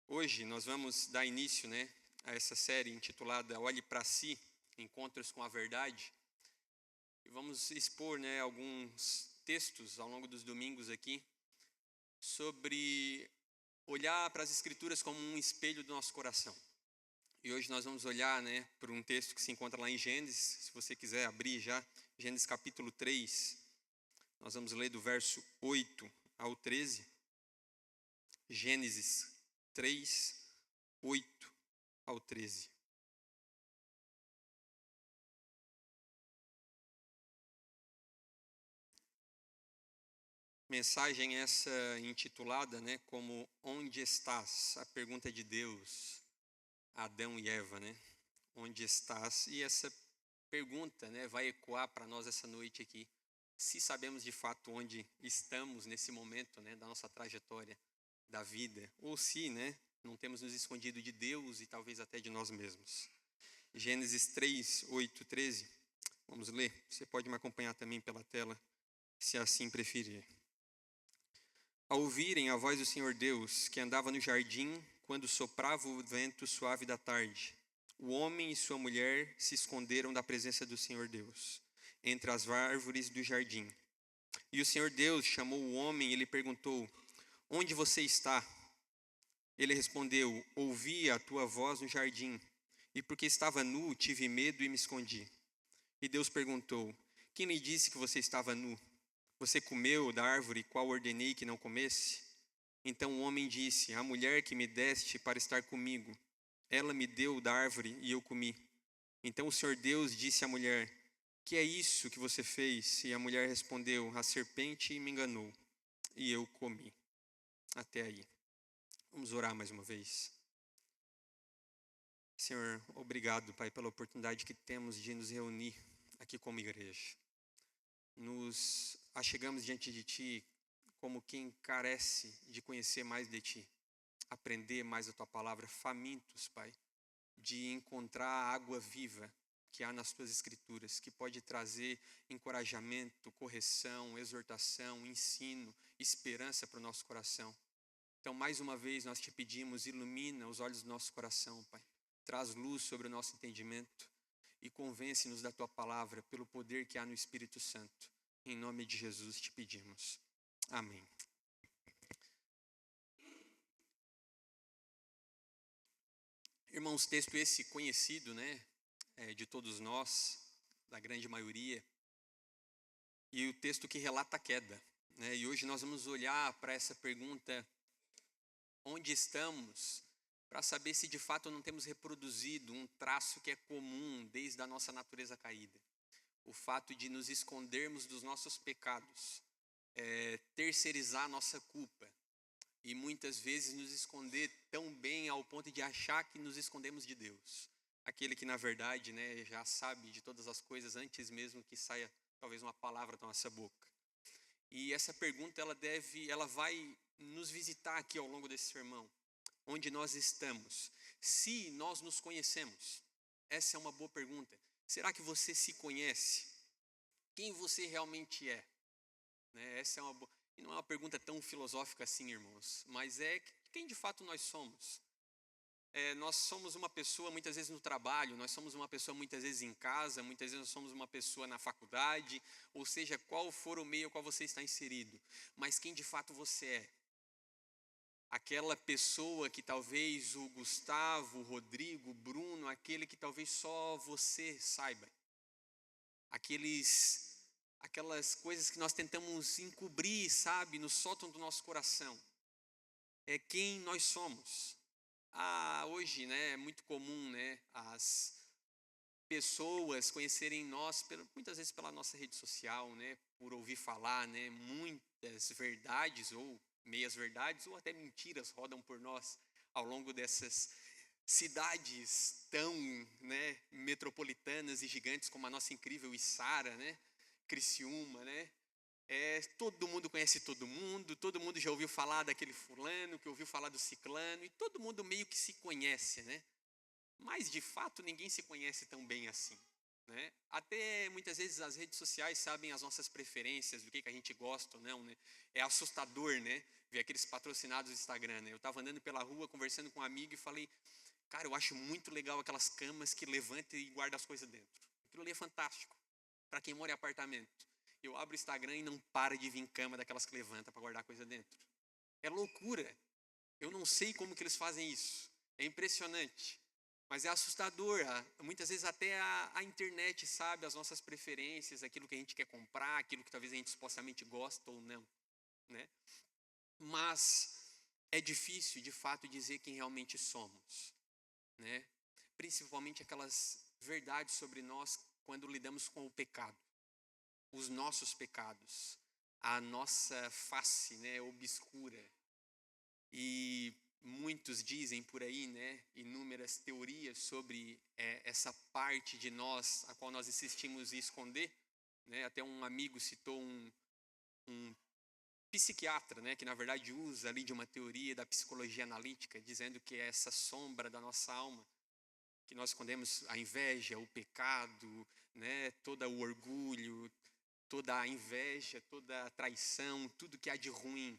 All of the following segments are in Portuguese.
Hoje nós vamos dar início, a essa série intitulada Olhe para Si, Encontros com a Verdade. E vamos expor, alguns textos ao longo dos domingos aqui sobre olhar para as Escrituras como um espelho do nosso coração. E hoje nós vamos olhar, para um texto que se encontra lá em Gênesis, se você quiser abrir já, Gênesis capítulo 3. Nós vamos ler do verso 8 ao 13. Gênesis 3, 8 ao 13. Mensagem essa intitulada, como Onde estás? A pergunta de Deus a Adão e Eva, Onde estás? E essa pergunta, vai ecoar para nós essa noite aqui. Se sabemos de fato onde estamos nesse momento, da nossa trajetória da vida, ou se, não temos nos escondido de Deus e talvez até de nós mesmos. Gênesis 3, 8, 13. Vamos ler? Você pode me acompanhar também pela tela, se assim preferir. Ao ouvirem a voz do Senhor Deus, que andava no jardim, quando soprava o vento suave da tarde, o homem e sua mulher se esconderam da presença do Senhor Deus, entre as árvores do jardim. E o Senhor Deus chamou o homem e lhe perguntou: Onde você está? Ele respondeu: Ouvi a tua voz no jardim, e porque estava nu, tive medo e me escondi. E Deus perguntou: Quem lhe disse que você estava nu? Você comeu da árvore qual ordenei que não comesse? Então o homem disse: A mulher que me deste para estar comigo, ela me deu da árvore e eu comi. Então o Senhor Deus disse à mulher: Que é isso que você fez? E a mulher respondeu: A serpente me enganou e eu comi. Até aí. Vamos orar mais uma vez. Senhor, obrigado, Pai, pela oportunidade que temos de nos reunir aqui como igreja. Nos achegamos diante de Ti como quem carece de conhecer mais de Ti, aprender mais a Tua palavra, famintos, Pai, de encontrar a água viva que há nas Tuas Escrituras, que pode trazer encorajamento, correção, exortação, ensino, esperança para o nosso coração. Então, mais uma vez, nós Te pedimos, ilumina os olhos do nosso coração, Pai. Traz luz sobre o nosso entendimento e convence-nos da Tua palavra pelo poder que há no Espírito Santo. Em nome de Jesus Te pedimos. Amém. Irmãos, texto esse conhecido, de todos nós, da grande maioria, e o texto que relata a queda, E hoje nós vamos olhar para essa pergunta: onde estamos? Para saber se de fato não temos reproduzido um traço que é comum desde a nossa natureza caída. O fato de nos escondermos dos nossos pecados, terceirizar a nossa culpa e muitas vezes nos esconder tão bem ao ponto de achar que nos escondemos de Deus. Aquele que na verdade, já sabe de todas as coisas antes mesmo que saia talvez uma palavra da nossa boca. E essa pergunta ela vai nos visitar aqui ao longo desse sermão. Onde nós estamos? Se nós nos conhecemos? Essa é uma boa pergunta. Será que você se conhece? Quem você realmente é? Essa é uma boa... E não é uma pergunta tão filosófica assim, irmãos, mas é quem de fato nós somos. Nós somos uma pessoa muitas vezes no trabalho, nós somos uma pessoa muitas vezes em casa, muitas vezes nós somos uma pessoa na faculdade, ou seja, qual for o meio ao qual você está inserido. Mas quem de fato você é? Aquela pessoa que talvez o Gustavo, o Rodrigo, o Bruno, aquele que talvez só você saiba. Aquelas coisas que nós tentamos encobrir, sabe, no sótão do nosso coração. É quem nós somos. Hoje, é muito comum, as pessoas conhecerem nós, muitas vezes pela nossa rede social, por ouvir falar, muitas verdades ou meias verdades ou até mentiras rodam por nós ao longo dessas cidades tão, metropolitanas e gigantes como a nossa incrível Içara, Criciúma, todo mundo conhece todo mundo já ouviu falar daquele fulano, que ouviu falar do ciclano, e todo mundo meio que se conhece, Mas de fato ninguém se conhece tão bem assim. né? Até muitas vezes as redes sociais sabem as nossas preferências, do que a gente gosta ou não, né? É assustador, né? Ver aqueles patrocinados do Instagram, né? Eu estava andando pela rua, conversando com um amigo e falei, cara, eu acho muito legal aquelas camas que levantam e guardam as coisas dentro. Aquilo ali é fantástico, para quem mora em apartamento. Eu abro o Instagram e não para de vir cama daquelas que levanta para guardar coisa dentro. É loucura. Eu não sei como que eles fazem isso. É impressionante. Mas é assustador. Muitas vezes até a internet sabe as nossas preferências, aquilo que a gente quer comprar, aquilo que talvez a gente supostamente gosta ou não, né? Mas é difícil, de fato, dizer quem realmente somos, né? Principalmente aquelas verdades sobre nós quando lidamos com o pecado, os nossos pecados, a nossa face, né, obscura. E muitos dizem por aí, né, inúmeras teorias sobre essa parte de nós a qual nós insistimos em esconder, né? Até um amigo citou um psiquiatra, né, que na verdade usa ali de uma teoria da psicologia analítica, dizendo que é essa sombra da nossa alma, que nós escondemos a inveja, o pecado, né, todo o orgulho, toda a inveja, toda a traição, tudo que há de ruim.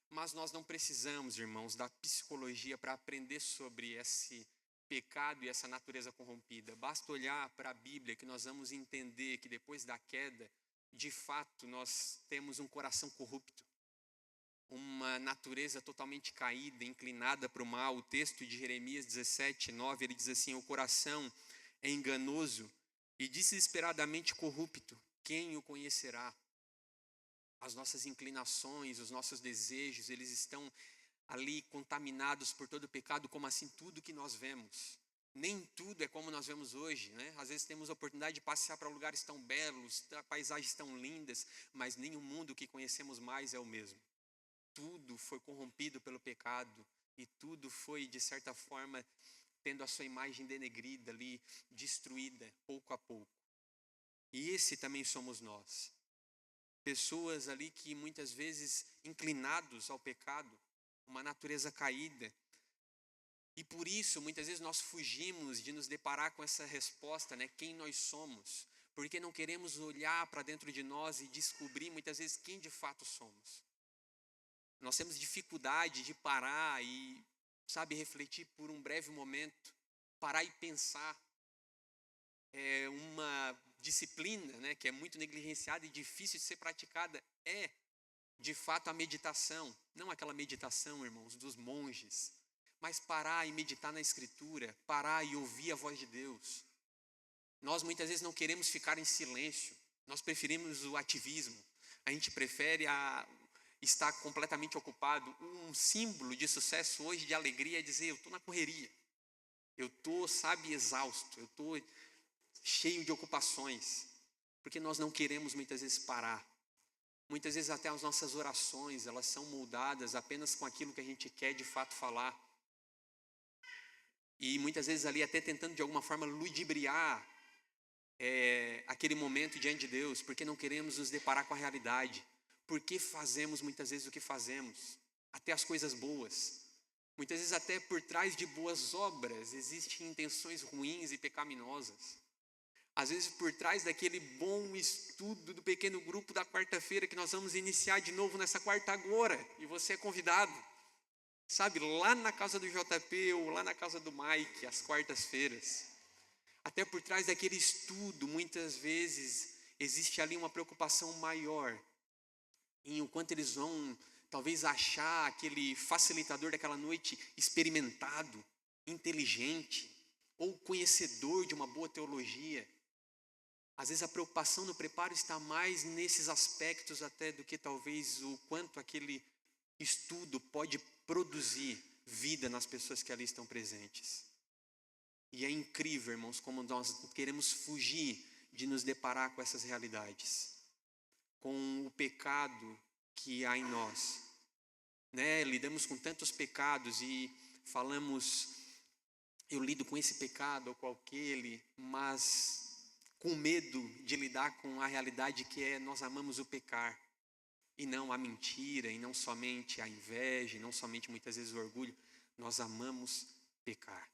Mas nós não precisamos, irmãos, da psicologia para aprender sobre esse pecado e essa natureza corrompida. Basta olhar para a Bíblia que nós vamos entender que depois da queda, de fato, nós temos um coração corrupto, uma natureza totalmente caída, inclinada para o mal. O texto de Jeremias 17:9, ele diz assim: o coração é enganoso e desesperadamente corrupto, quem o conhecerá? As nossas inclinações, os nossos desejos, eles estão ali contaminados por todo o pecado, como assim tudo que nós vemos. Nem tudo é como nós vemos hoje, né? Às vezes temos a oportunidade de passear para lugares tão belos, paisagens tão lindas, mas nem o mundo que conhecemos mais é o mesmo. Tudo foi corrompido pelo pecado e tudo foi, de certa forma, tendo a sua imagem denegrida ali, destruída, pouco a pouco. E esse também somos nós. Pessoas ali que muitas vezes inclinados ao pecado, uma natureza caída. E por isso, muitas vezes nós fugimos de nos deparar com essa resposta, né? Quem nós somos. Porque não queremos olhar para dentro de nós e descobrir muitas vezes quem de fato somos. Nós temos dificuldade de parar e, sabe, refletir por um breve momento, parar e pensar. É uma disciplina, né, que é muito negligenciada e difícil de ser praticada, de fato a meditação. Não aquela meditação, irmãos, dos monges, mas parar e meditar na Escritura, parar e ouvir a voz de Deus. Nós muitas vezes não queremos ficar em silêncio, nós preferimos o ativismo, a gente prefere estar completamente ocupado. Um símbolo de sucesso hoje, de alegria, é dizer: eu estou na correria, eu estou, sabe, exausto, eu estou cheio de ocupações, porque nós não queremos muitas vezes parar. Muitas vezes até as nossas orações, elas são moldadas apenas com aquilo que a gente quer de fato falar. E muitas vezes ali até tentando de alguma forma ludibriar aquele momento diante de Deus, porque não queremos nos deparar com a realidade. Porque fazemos muitas vezes o que fazemos, até as coisas boas. Muitas vezes até por trás de boas obras existem intenções ruins e pecaminosas. Às vezes por trás daquele bom estudo do pequeno grupo da quarta-feira que nós vamos iniciar de novo nessa quarta agora, e você é convidado, sabe, lá na casa do JP ou lá na casa do Mike, às quartas-feiras. Até por trás daquele estudo, muitas vezes, existe ali uma preocupação maior em o quanto eles vão, talvez, achar aquele facilitador daquela noite experimentado, inteligente, ou conhecedor de uma boa teologia. Às vezes a preocupação no preparo está mais nesses aspectos até do que talvez o quanto aquele estudo pode produzir vida nas pessoas que ali estão presentes. E é incrível, irmãos, como nós queremos fugir de nos deparar com essas realidades, com o pecado que há em nós, né? Lidamos com tantos pecados e falamos: eu lido com esse pecado ou com aquele, mas com medo de lidar com a realidade que é: nós amamos o pecar, e não a mentira, e não somente a inveja, e não somente muitas vezes o orgulho. Nós amamos pecar.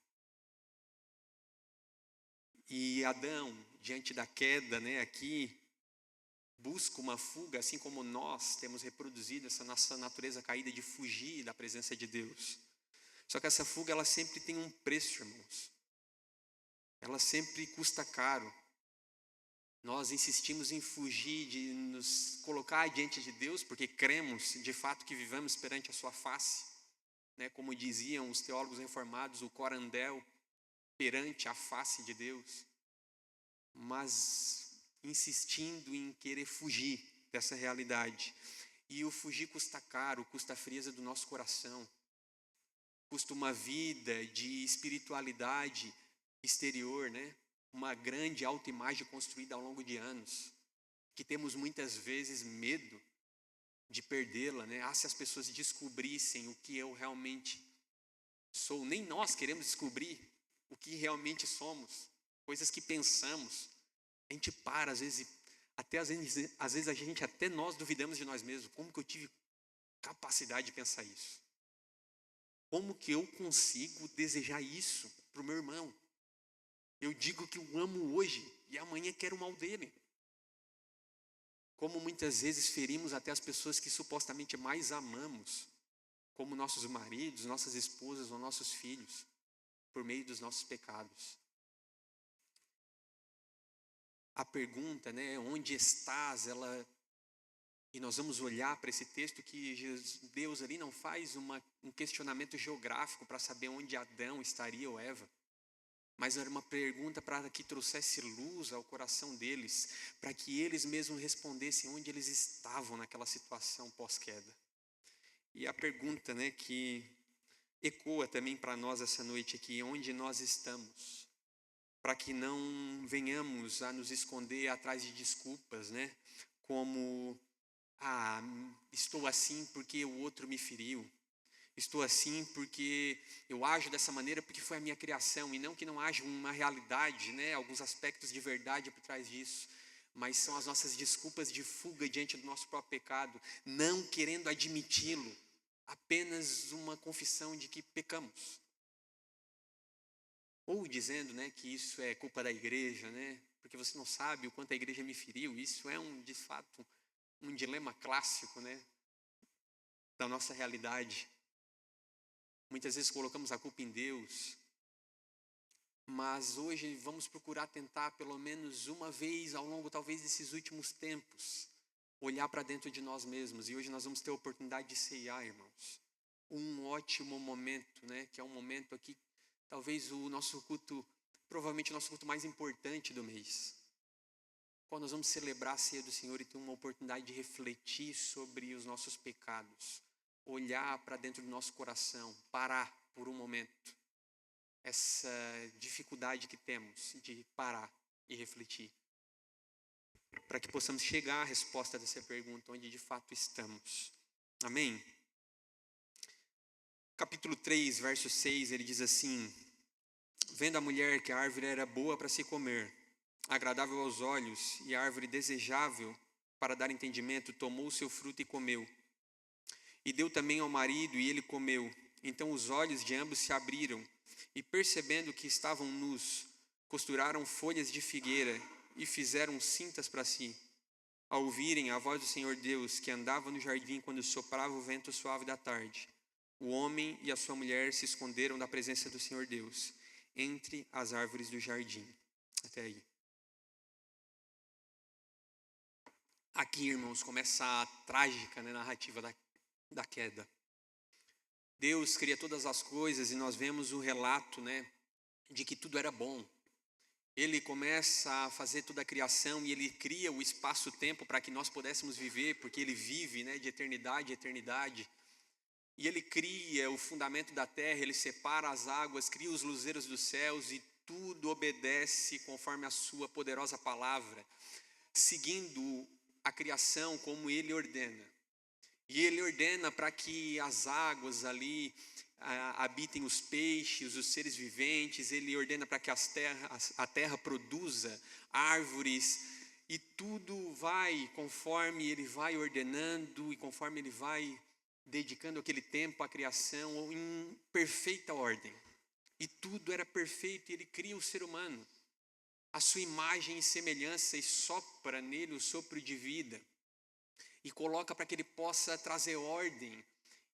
E Adão, diante da queda, né, aqui, busca uma fuga, assim como nós temos reproduzido essa nossa natureza caída de fugir da presença de Deus. Só que essa fuga, ela sempre tem um preço, irmãos. Ela sempre custa caro. Nós insistimos em fugir de nos colocar diante de Deus, porque cremos de fato que vivamos perante a sua face, né? Como diziam os teólogos reformados, o corandel, perante a face de Deus. Mas insistindo em querer fugir dessa realidade. E o fugir custa caro, custa a frieza do nosso coração. Custa uma vida de espiritualidade exterior, né? Uma grande autoimagem construída ao longo de anos, que temos muitas vezes medo de perdê-la, né? Se as pessoas descobrissem o que eu realmente sou, nem nós queremos descobrir o que realmente somos, coisas que pensamos, a gente para, às vezes a gente, até nós duvidamos de nós mesmos, como que eu tive capacidade de pensar isso? Como que eu consigo desejar isso para o meu irmão? Eu digo que o amo hoje e amanhã quero o mal dele. Como muitas vezes ferimos até as pessoas que supostamente mais amamos, como nossos maridos, nossas esposas ou nossos filhos, por meio dos nossos pecados. A pergunta, né, onde estás, e nós vamos olhar para esse texto que Deus ali não faz um questionamento geográfico para saber onde Adão estaria ou Eva. Mas era uma pergunta para que trouxesse luz ao coração deles, para que eles mesmos respondessem onde eles estavam naquela situação pós-queda. E a pergunta, né, que ecoa também para nós essa noite aqui, onde nós estamos? Para que não venhamos a nos esconder atrás de desculpas, né? Como, estou assim porque o outro me feriu. Estou assim porque eu ajo dessa maneira porque foi a minha criação, e não que não haja uma realidade, né? Alguns aspectos de verdade por trás disso, mas são as nossas desculpas de fuga diante do nosso próprio pecado, não querendo admiti-lo, apenas uma confissão de que pecamos. Ou dizendo, né, que isso é culpa da igreja, né? Porque você não sabe o quanto a igreja me feriu. Isso é de fato, um dilema clássico, né, da nossa realidade. Muitas vezes colocamos a culpa em Deus, mas hoje vamos procurar tentar pelo menos uma vez ao longo talvez desses últimos tempos, olhar para dentro de nós mesmos. E hoje nós vamos ter a oportunidade de ceiar, irmãos. Um ótimo momento, né, que é um momento aqui, talvez o nosso culto, provavelmente o nosso culto mais importante do mês, quando nós vamos celebrar a ceia do Senhor e ter uma oportunidade de refletir sobre os nossos pecados, olhar para dentro do nosso coração, parar por um momento, essa dificuldade que temos de parar e refletir, para que possamos chegar à resposta dessa pergunta, onde de fato estamos. Amém? Capítulo 3, verso 6, ele diz assim: vendo a mulher que a árvore era boa para se comer, agradável aos olhos e a árvore desejável para dar entendimento, tomou o seu fruto e comeu. E deu também ao marido e ele comeu. Então os olhos de ambos se abriram e, percebendo que estavam nus, costuraram folhas de figueira e fizeram cintas para si. Ao ouvirem a voz do Senhor Deus, que andava no jardim quando soprava o vento suave da tarde, o homem e a sua mulher se esconderam da presença do Senhor Deus entre as árvores do jardim. Até aí. Aqui, irmãos, começa a trágica, né, narrativa da queda. Deus cria todas as coisas e nós vemos o relato, né, de que tudo era bom. Ele começa a fazer toda a criação e ele cria o espaço-tempo para que nós pudéssemos viver, porque ele vive, né, de eternidade em eternidade. E ele cria o fundamento da terra, ele separa as águas, cria os luzeiros dos céus e tudo obedece conforme a sua poderosa palavra, seguindo a criação como ele ordena. E ele ordena para que as águas ali habitem os peixes, os seres viventes. Ele ordena para que a terra produza árvores. E tudo vai conforme ele vai ordenando e conforme ele vai dedicando aquele tempo à criação em perfeita ordem. E tudo era perfeito e ele cria o ser humano. a sua imagem e semelhança e sopra nele o sopro de vida e coloca para que ele possa trazer ordem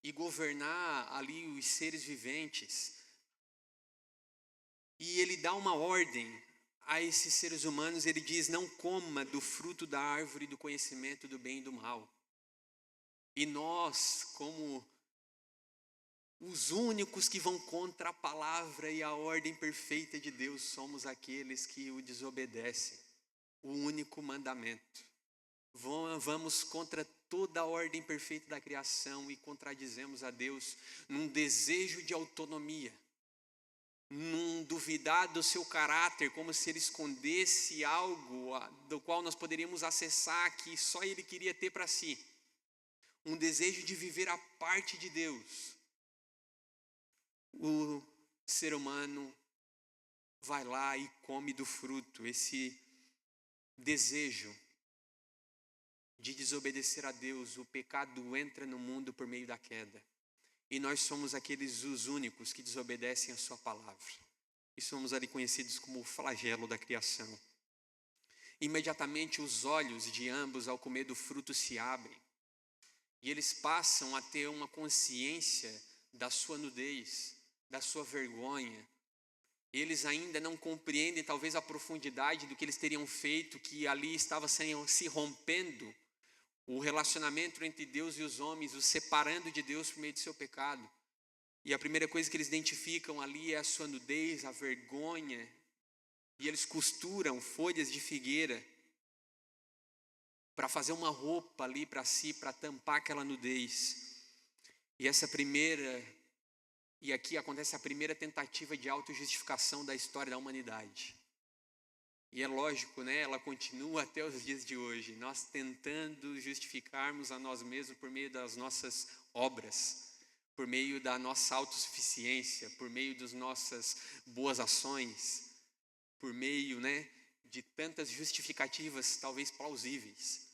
e governar ali os seres viventes. E ele dá uma ordem a esses seres humanos, ele diz: não coma do fruto da árvore do conhecimento do bem e do mal. E nós, como os únicos que vão contra a palavra e a ordem perfeita de Deus, somos aqueles que o desobedecem, o único mandamento. Vamos contra toda a ordem perfeita da criação e contradizemos a Deus num desejo de autonomia, num duvidar do seu caráter, como se ele escondesse algo do qual nós poderíamos acessar, que só ele queria ter para si. Um desejo de viver a parte de Deus. O ser humano vai lá e come do fruto, esse desejo de desobedecer a Deus. O pecado entra no mundo por meio da queda. E nós somos aqueles os únicos que desobedecem a sua palavra. E somos ali conhecidos como o flagelo da criação. Imediatamente os olhos de ambos ao comer do fruto se abrem. E eles passam a ter uma consciência da sua nudez, da sua vergonha. Eles ainda não compreendem talvez a profundidade do que eles teriam feito, que ali estava se rompendo o relacionamento entre Deus e os homens, os separando de Deus por meio do seu pecado. E a primeira coisa que eles identificam ali é a sua nudez, a vergonha. E eles costuram folhas de figueira para fazer uma roupa ali para si, para tampar aquela nudez. E aqui acontece a primeira tentativa de autojustificação da história da humanidade. E é lógico, né? Ela continua até os dias de hoje. Nós tentando justificarmos a nós mesmos por meio das nossas obras, por meio da nossa autossuficiência, por meio das nossas boas ações, por meio, né, de tantas justificativas, talvez plausíveis.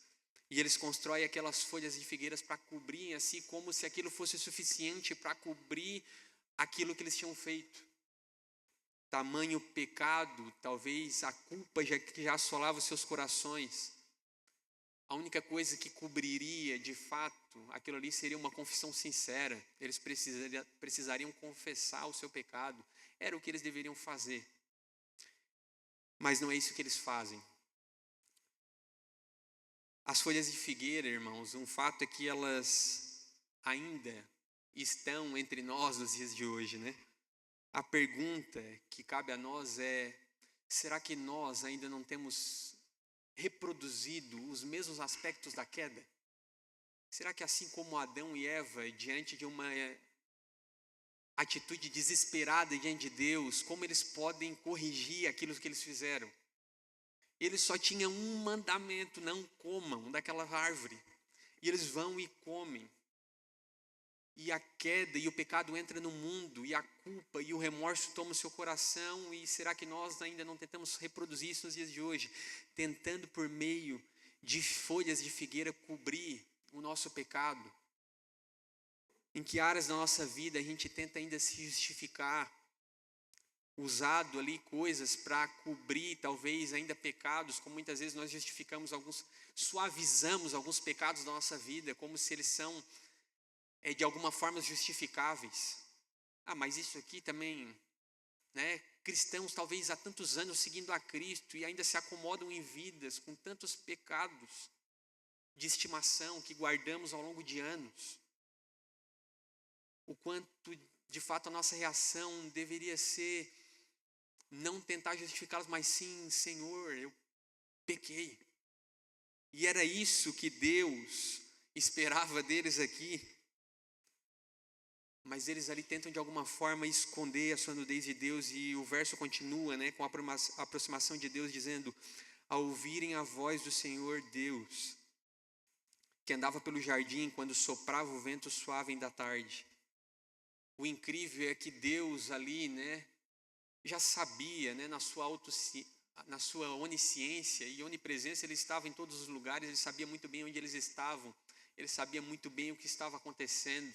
E eles constroem aquelas folhas de figueiras para cobrir, assim, como se aquilo fosse suficiente para cobrir aquilo que eles tinham feito. Tamanho pecado, talvez a culpa que já assolava os seus corações. A única coisa que cobriria de fato aquilo ali seria uma confissão sincera. Eles precisariam confessar o seu pecado. Era o que eles deveriam fazer. Mas não é isso que eles fazem. As folhas de figueira, irmãos, um fato é que elas ainda estão entre nós nos dias de hoje, né? A pergunta que cabe a nós é: será que nós ainda não temos reproduzido os mesmos aspectos da queda? Será que assim como Adão e Eva, diante de uma atitude desesperada diante de Deus, como eles podem corrigir aquilo que eles fizeram? Eles só tinham um mandamento: não comam daquela árvore. E eles vão e comem. E a queda e o pecado entra no mundo, e a culpa e o remorso tomam o seu coração. E será que nós ainda não tentamos reproduzir isso nos dias de hoje? Tentando por meio de folhas de figueira cobrir o nosso pecado. Em que áreas da nossa vida a gente tenta ainda se justificar, usado ali coisas para cobrir talvez ainda pecados, como muitas vezes nós justificamos suavizamos alguns pecados da nossa vida, como se eles são de alguma forma justificáveis. Mas isso aqui também, né? Cristãos talvez há tantos anos seguindo a Cristo e ainda se acomodam em vidas com tantos pecados de estimação que guardamos ao longo de anos. O quanto de fato a nossa reação deveria ser não tentar justificá-los, mas sim: Senhor, eu pequei. E era isso que Deus esperava deles aqui. Mas eles ali tentam de alguma forma esconder a sua nudez de Deus. E o verso continua, né, com a aproximação de Deus, dizendo: ao ouvirem a voz do Senhor Deus, que andava pelo jardim quando soprava o vento suave da tarde. O incrível é que Deus ali, né, já sabia, né, na sua onisciência e onipresença, ele estava em todos os lugares. Ele sabia muito bem onde eles estavam. Ele sabia muito bem o que estava acontecendo.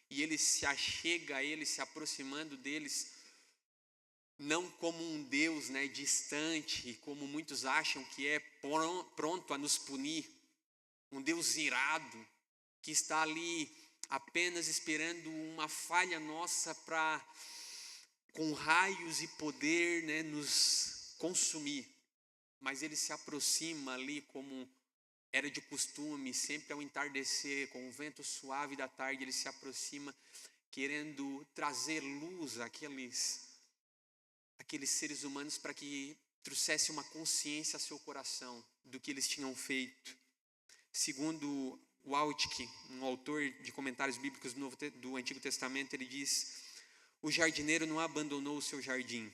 E ele se achega a eles, se aproximando deles, não como um Deus, né, distante, como muitos acham que é pronto a nos punir, um Deus irado, que está ali apenas esperando uma falha nossa para, com raios e poder, né, nos consumir. Mas ele se aproxima ali como era de costume, sempre ao entardecer, com o vento suave da tarde, ele se aproxima querendo trazer luz àqueles seres humanos para que trouxesse uma consciência a seu coração do que eles tinham feito. Segundo Waltke, um autor de comentários bíblicos do Antigo Testamento, ele diz: o jardineiro não abandonou o seu jardim.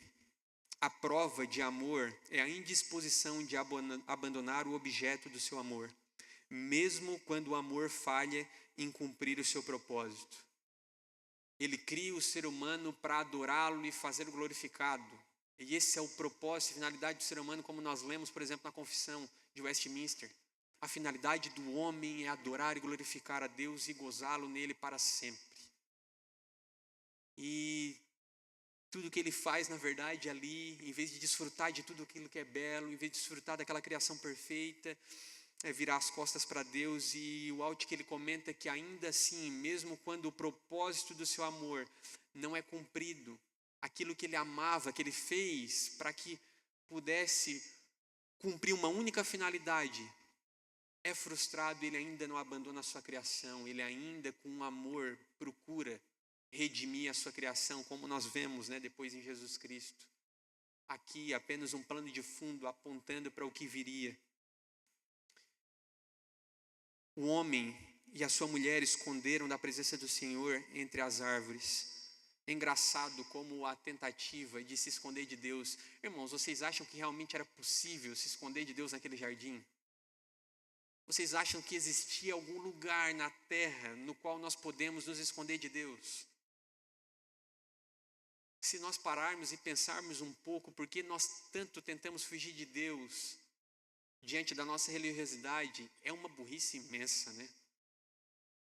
A prova de amor é a indisposição de abandonar o objeto do seu amor, mesmo quando o amor falha em cumprir o seu propósito. Ele cria o ser humano para adorá-lo e fazê-lo glorificado. E esse é o propósito e finalidade do ser humano, como nós lemos, por exemplo, na Confissão de Westminster. A finalidade do homem é adorar e glorificar a Deus e gozá-lo nele para sempre. E tudo que ele faz, na verdade, ali, em vez de desfrutar de tudo aquilo que é belo, em vez de desfrutar daquela criação perfeita, é virar as costas para Deus. E o Waltke, ele comenta que ainda assim, mesmo quando o propósito do seu amor não é cumprido, aquilo que ele amava, que ele fez para que pudesse cumprir uma única finalidade, é frustrado, ele ainda não abandona a sua criação, ele ainda com amor procura redimir a sua criação, como nós vemos, né, depois em Jesus Cristo. Aqui apenas um plano de fundo apontando para o que viria. O homem e a sua mulher esconderam da presença do Senhor entre as árvores. É engraçado como a tentativa de se esconder de Deus. Irmãos, vocês acham que realmente era possível se esconder de Deus naquele jardim? Vocês acham que existia algum lugar na terra no qual nós podemos nos esconder de Deus? Se nós pararmos e pensarmos um pouco, por que nós tanto tentamos fugir de Deus diante da nossa religiosidade, é uma burrice imensa, né?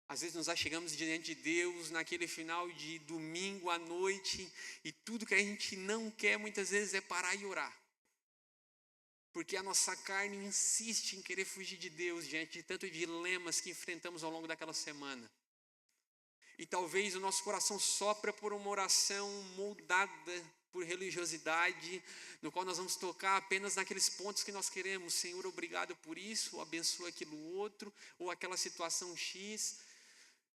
Às vezes nós chegamos diante de Deus naquele final de domingo à noite e tudo que a gente não quer muitas vezes é parar e orar. Porque a nossa carne insiste em querer fugir de Deus diante de tantos dilemas que enfrentamos ao longo daquela semana. E talvez o nosso coração sopra por uma oração moldada por religiosidade, no qual nós vamos tocar apenas naqueles pontos que nós queremos. Senhor, obrigado por isso, ou abençoa aquilo outro, ou aquela situação X.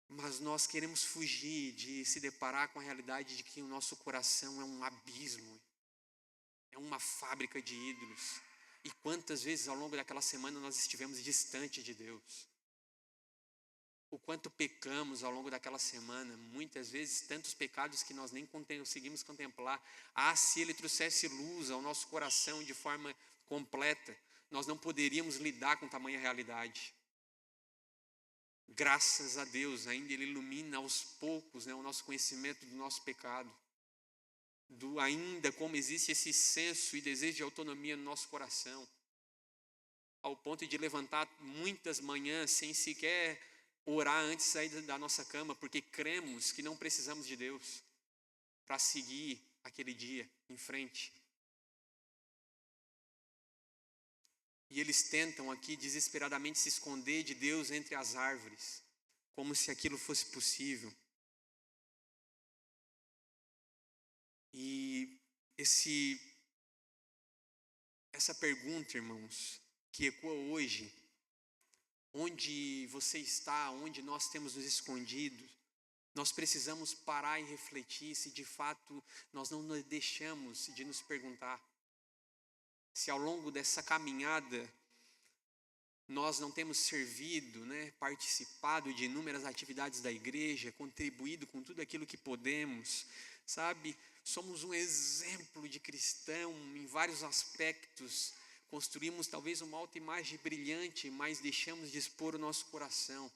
Mas nós queremos fugir de se deparar com a realidade de que o nosso coração é um abismo, é uma fábrica de ídolos. E quantas vezes ao longo daquela semana nós estivemos distante de Deus? O quanto pecamos ao longo daquela semana, muitas vezes tantos pecados que nós nem conseguimos contemplar. Se Ele trouxesse luz ao nosso coração de forma completa, nós não poderíamos lidar com tamanha realidade. Graças a Deus, ainda Ele ilumina aos poucos, né, o nosso conhecimento do nosso pecado. Ainda como existe esse senso e desejo de autonomia no nosso coração, ao ponto de levantar muitas manhãs sem sequer orar antes de sair da nossa cama, porque cremos que não precisamos de Deus para seguir aquele dia em frente. E eles tentam aqui desesperadamente se esconder de Deus entre as árvores, como se aquilo fosse possível. E essa pergunta, irmãos, que ecoa hoje, onde você está, onde nós temos nos escondido, nós precisamos parar e refletir se de fato nós não nos deixamos de nos perguntar. Se ao longo dessa caminhada nós não temos servido, né, participado de inúmeras atividades da igreja, contribuído com tudo aquilo que podemos, sabe? Somos um exemplo de cristão em vários aspectos. Construímos talvez uma autoimagem brilhante, mas deixamos de expor o nosso coração.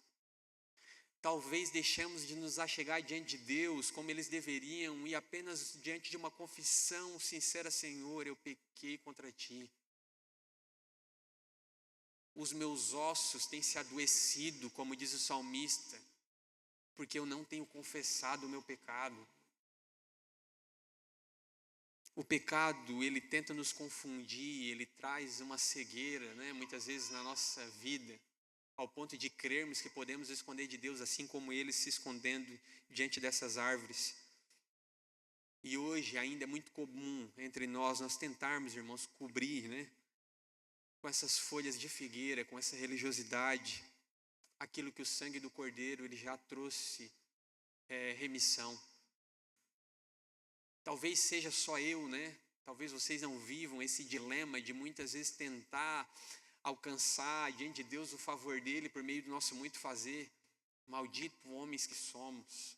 Talvez deixamos de nos achegar diante de Deus como eles deveriam e apenas diante de uma confissão sincera: Senhor, eu pequei contra Ti. Os meus ossos têm se adoecido, como diz o salmista, porque eu não tenho confessado o meu pecado. O pecado, ele tenta nos confundir, ele traz uma cegueira, né, muitas vezes na nossa vida, ao ponto de crermos que podemos esconder de Deus, assim como ele se escondendo diante dessas árvores. E hoje ainda é muito comum entre nós tentarmos, irmãos, cobrir, né, com essas folhas de figueira, com essa religiosidade, aquilo que o sangue do Cordeiro ele já trouxe remissão. Talvez seja só eu, né? Talvez vocês não vivam esse dilema de muitas vezes tentar alcançar diante de Deus o favor dele por meio do nosso muito fazer. Maldito homens que somos,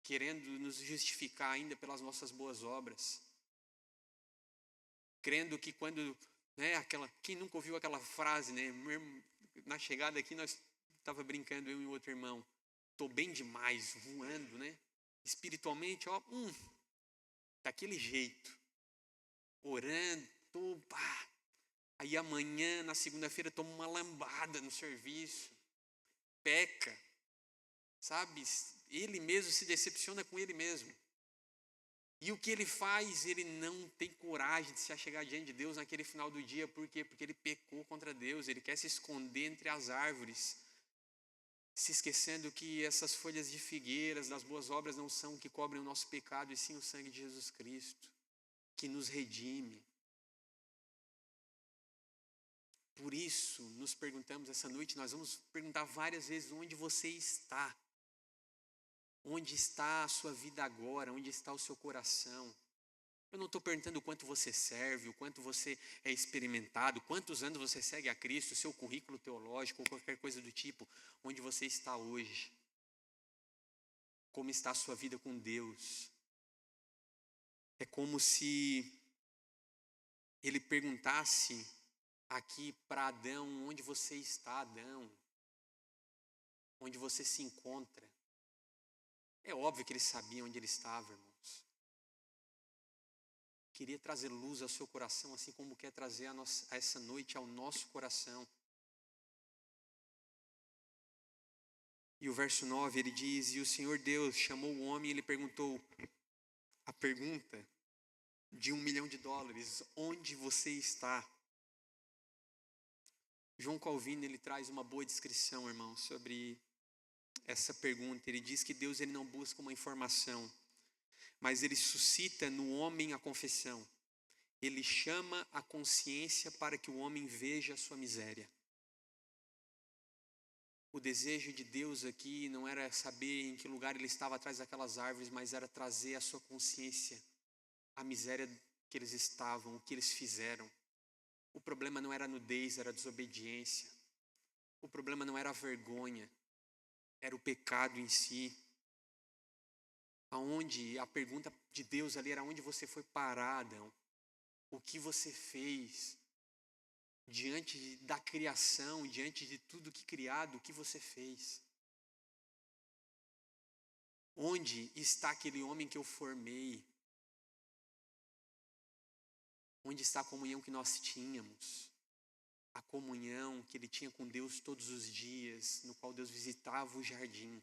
querendo nos justificar ainda pelas nossas boas obras, crendo que quando, né, quem nunca ouviu aquela frase, né? Na chegada aqui nós estava brincando eu e outro irmão, tô bem demais, voando, né? Espiritualmente, ó, daquele jeito, orando, pá. Aí amanhã, na segunda-feira, toma uma lambada no serviço, peca, sabe? Ele mesmo se decepciona com ele mesmo. E o que ele faz? Ele não tem coragem de se achegar diante de Deus naquele final do dia. Por quê? Porque ele pecou contra Deus, ele quer se esconder entre as árvores, se esquecendo que essas folhas de figueiras das boas obras não são o que cobrem o nosso pecado, e sim o sangue de Jesus Cristo, que nos redime. Por isso, nos perguntamos essa noite, nós vamos perguntar várias vezes onde você está. Onde está a sua vida agora? Onde está o seu coração? Eu não estou perguntando o quanto você serve, o quanto você é experimentado, quantos anos você segue a Cristo, o seu currículo teológico ou qualquer coisa do tipo. Onde você está hoje? Como está a sua vida com Deus? É como se ele perguntasse aqui para Adão, onde você está, Adão? Onde você se encontra? É óbvio que ele sabia onde ele estava, irmãos. Queria trazer luz ao seu coração, assim como quer trazer a essa noite ao nosso coração. E o verso 9, ele diz, e o Senhor Deus chamou o homem e ele perguntou, a pergunta de $1 milhão, onde você está? João Calvino, ele traz uma boa descrição, irmão, sobre essa pergunta. Ele diz que Deus ele não busca uma informação, mas ele suscita no homem a confissão. Ele chama a consciência para que o homem veja a sua miséria. O desejo de Deus aqui não era saber em que lugar ele estava atrás daquelas árvores, mas era trazer à sua consciência a miséria que eles estavam, o que eles fizeram. O problema não era a nudez, era a desobediência. O problema não era a vergonha, era o pecado em si. Aonde a pergunta de Deus ali era onde você foi parar, Adão? O que você fez? Diante da criação, diante de tudo que criado, o que você fez? Onde está aquele homem que eu formei? Onde está a comunhão que nós tínhamos? A comunhão que ele tinha com Deus todos os dias, no qual Deus visitava o jardim.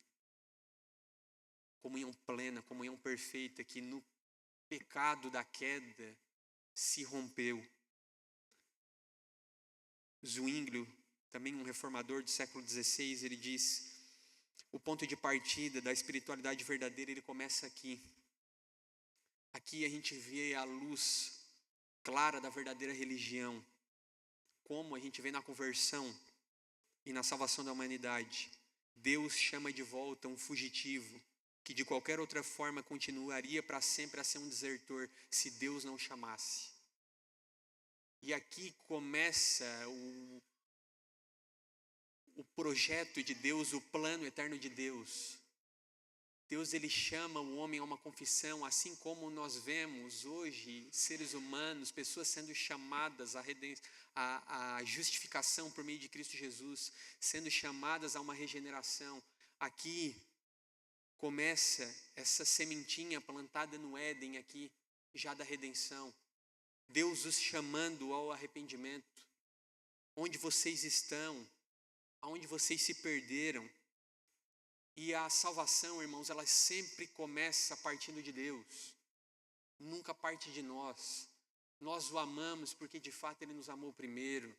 Comunhão plena, comunhão perfeita, que no pecado da queda se rompeu. Zwinglio, também um reformador do século XVI, ele diz, o ponto de partida da espiritualidade verdadeira, ele começa aqui. Aqui a gente vê a luz clara da verdadeira religião, como a gente vê na conversão e na salvação da humanidade. Deus chama de volta um fugitivo, que de qualquer outra forma continuaria para sempre a ser um desertor, se Deus não chamasse. E aqui começa o projeto de Deus, o plano eterno de Deus. Deus ele chama o homem a uma confissão, assim como nós vemos hoje seres humanos, pessoas sendo chamadas à justificação por meio de Cristo Jesus, sendo chamadas a uma regeneração. Aqui começa essa sementinha plantada no Éden aqui, já da redenção. Deus os chamando ao arrependimento. Onde vocês estão? Aonde vocês se perderam? E a salvação, irmãos, ela sempre começa partindo de Deus. nunca parte de nós. Nós o amamos porque de fato Ele nos amou primeiro.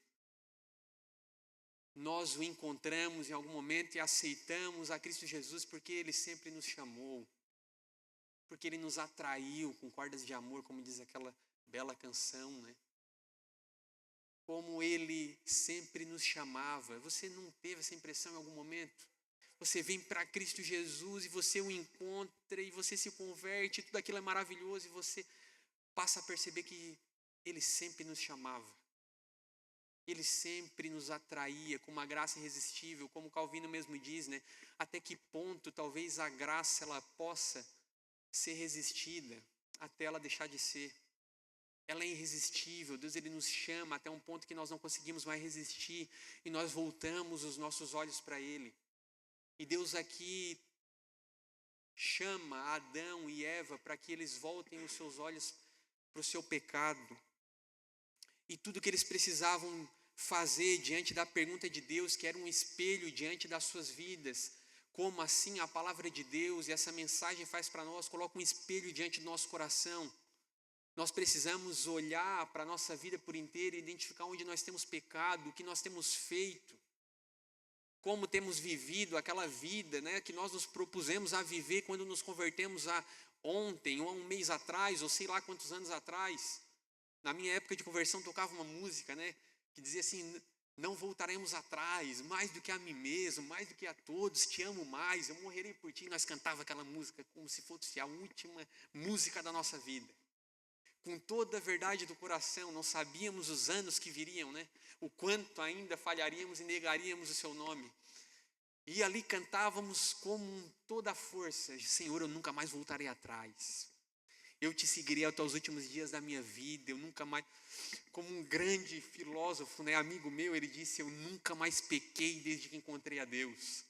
Nós o encontramos em algum momento e aceitamos a Cristo Jesus porque Ele sempre nos chamou. Porque Ele nos atraiu com cordas de amor, como diz aquela bela canção, né? Como Ele sempre nos chamava. Você não teve essa impressão em algum momento? Você vem para Cristo Jesus e você o encontra e você se converte, tudo aquilo é maravilhoso e você passa a perceber que Ele sempre nos chamava. Ele sempre nos atraía com uma graça irresistível, como Calvino mesmo diz, né? Até que ponto talvez a graça ela possa ser resistida até ela deixar de ser. Ela é irresistível, Deus ele nos chama até um ponto que nós não conseguimos mais resistir e nós voltamos os nossos olhos para Ele. E Deus aqui chama Adão e Eva para que eles voltem os seus olhos para o seu pecado. E tudo que eles precisavam fazer diante da pergunta de Deus, que era um espelho diante das suas vidas, como assim a palavra de Deus e essa mensagem faz para nós, coloca um espelho diante do nosso coração. Nós precisamos olhar para a nossa vida por inteiro e identificar onde nós temos pecado, o que nós temos feito, como temos vivido aquela vida, né, que nós nos propusemos a viver quando nos convertemos ontem, ou há um mês atrás, ou sei lá quantos anos atrás. Na minha época de conversão tocava uma música, né, que dizia assim: não voltaremos atrás, mais do que a mim mesmo, mais do que a todos, te amo mais, eu morrerei por ti. Nós cantava aquela música como se fosse a última música da nossa vida. Com toda a verdade do coração, não sabíamos os anos que viriam, né? O quanto ainda falharíamos e negaríamos o seu nome. E ali cantávamos com toda a força: Senhor, eu nunca mais voltarei atrás. Eu te seguirei até os últimos dias da minha vida, eu nunca mais... Como um grande filósofo, né, amigo meu, ele disse: eu nunca mais pequei desde que encontrei a Deus.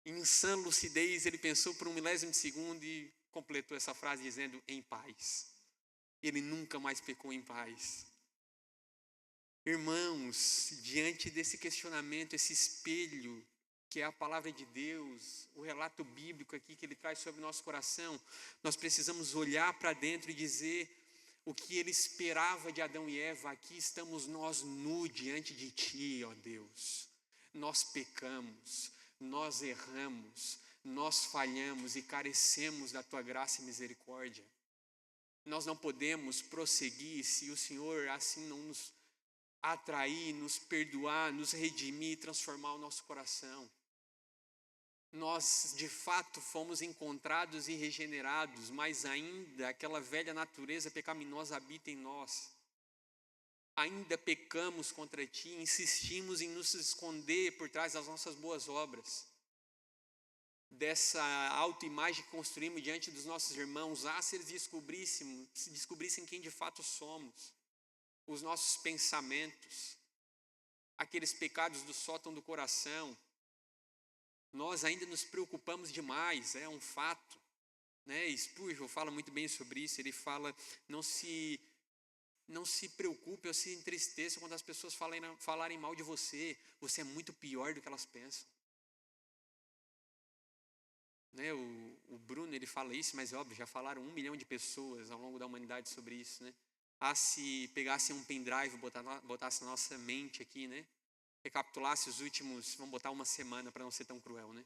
Em sã lucidez, ele pensou por um milésimo de segundo e completou essa frase dizendo: em paz. Ele nunca mais pecou em paz. Irmãos, diante desse questionamento, esse espelho que é a palavra de Deus, o relato bíblico aqui que ele traz sobre o nosso coração, nós precisamos olhar para dentro e dizer o que ele esperava de Adão e Eva: aqui estamos nós nu diante de ti, ó Deus. Nós pecamos, nós erramos, nós falhamos e carecemos da tua graça e misericórdia. Nós não podemos prosseguir se o Senhor assim não nos atrair, nos perdoar, nos redimir, transformar o nosso coração. Nós de fato fomos encontrados e regenerados, mas ainda aquela velha natureza pecaminosa habita em nós. Ainda pecamos contra ti, insistimos em nos esconder por trás das nossas boas obras, dessa autoimagem que construímos diante dos nossos irmãos. Se eles descobrissem quem de fato somos, os nossos pensamentos, aqueles pecados do sótão do coração. Nós ainda nos preocupamos demais, é um fato, né? Spurgeon fala muito bem sobre isso. Ele fala: não se preocupe ou se entristeça quando as pessoas falarem mal de você. Você é muito pior do que elas pensam, né? O Bruno ele fala isso, mas é óbvio, já falaram 1 milhão de pessoas ao longo da humanidade sobre isso, né? Se pegassem um pendrive, botasse na nossa mente aqui, né? Recapitulasse os últimos, vamos botar 1 semana para não ser tão cruel, né?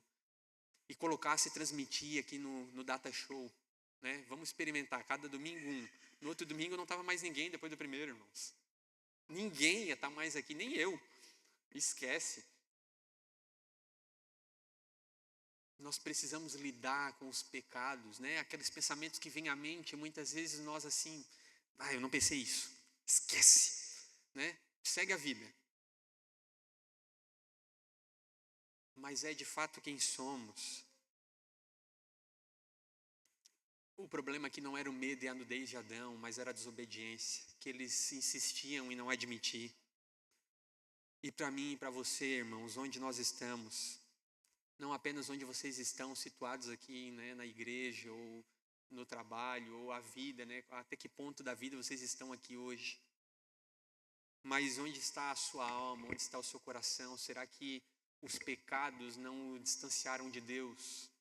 E colocasse e transmitir aqui no Data Show, né? Vamos experimentar, cada domingo um. No outro domingo não estava mais ninguém depois do primeiro, irmãos. Ninguém ia estar mais aqui, nem eu. Esquece. Nós precisamos lidar com os pecados, né? Aqueles pensamentos que vêm à mente, muitas vezes nós assim: eu não pensei isso. Esquece, né? Segue a vida. Mas é de fato quem somos. O problema aqui não era o medo e a nudez de Adão, mas era a desobediência, que eles insistiam em não admitir. E para mim e para você, irmãos, onde nós estamos, não apenas onde vocês estão situados aqui, né, na igreja ou no trabalho ou a vida, né, até que ponto da vida vocês estão aqui hoje, mas onde está a sua alma, onde está o seu coração? Será que os pecados não o distanciaram de Deus?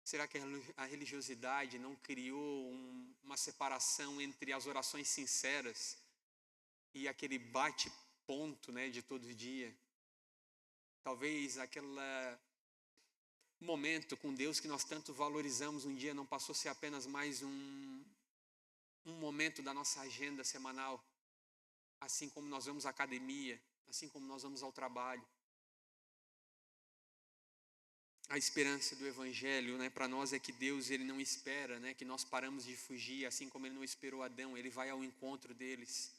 Será que a religiosidade não criou uma separação entre as orações sinceras e aquele bate-ponto, né, de todo dia. Talvez aquele momento com Deus que nós tanto valorizamos um dia não passou a ser apenas mais um momento da nossa agenda semanal, assim como nós vamos à academia, assim como nós vamos ao trabalho. A esperança do Evangelho, né, para nós é que Deus ele não espera, né, que nós paramos de fugir, assim como Ele não esperou Adão, Ele vai ao encontro deles.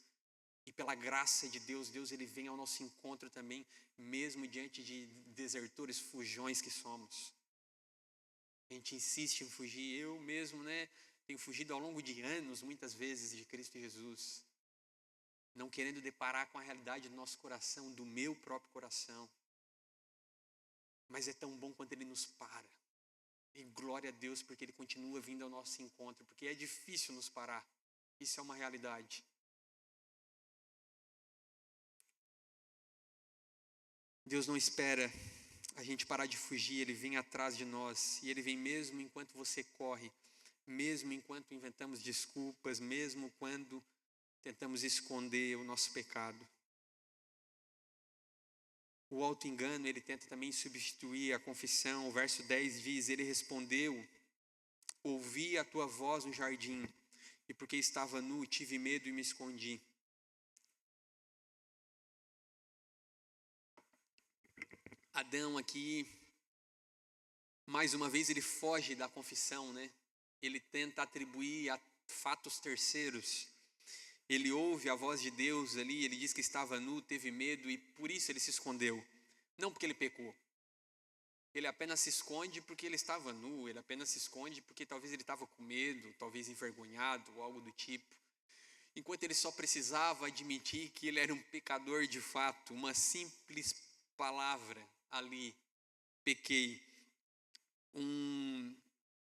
E pela graça de Deus, Deus ele vem ao nosso encontro também, mesmo diante de desertores, fujões que somos. A gente insiste em fugir, eu mesmo, né, tenho fugido ao longo de anos, muitas vezes, de Cristo Jesus, não querendo deparar com a realidade do nosso coração, do meu próprio coração. Mas é tão bom quando Ele nos para. E glória a Deus porque Ele continua vindo ao nosso encontro, porque é difícil nos parar. Isso é uma realidade. Deus não espera a gente parar de fugir, Ele vem atrás de nós. E Ele vem mesmo enquanto você corre, mesmo enquanto inventamos desculpas, mesmo quando tentamos esconder o nosso pecado. O auto-engano, ele tenta também substituir a confissão. O verso 10 diz, ele respondeu, ouvi a tua voz no jardim, e porque estava nu, tive medo e me escondi. Adão aqui, mais uma vez, ele foge da confissão, né? Ele tenta atribuir a fatos terceiros. Ele ouve a voz de Deus ali, ele diz que estava nu, teve medo e por isso ele se escondeu. Não porque ele pecou. Ele apenas se esconde porque ele estava nu, ele apenas se esconde porque talvez ele estava com medo, talvez envergonhado ou algo do tipo. Enquanto ele só precisava admitir que ele era um pecador de fato, uma simples palavra ali, pequei. Um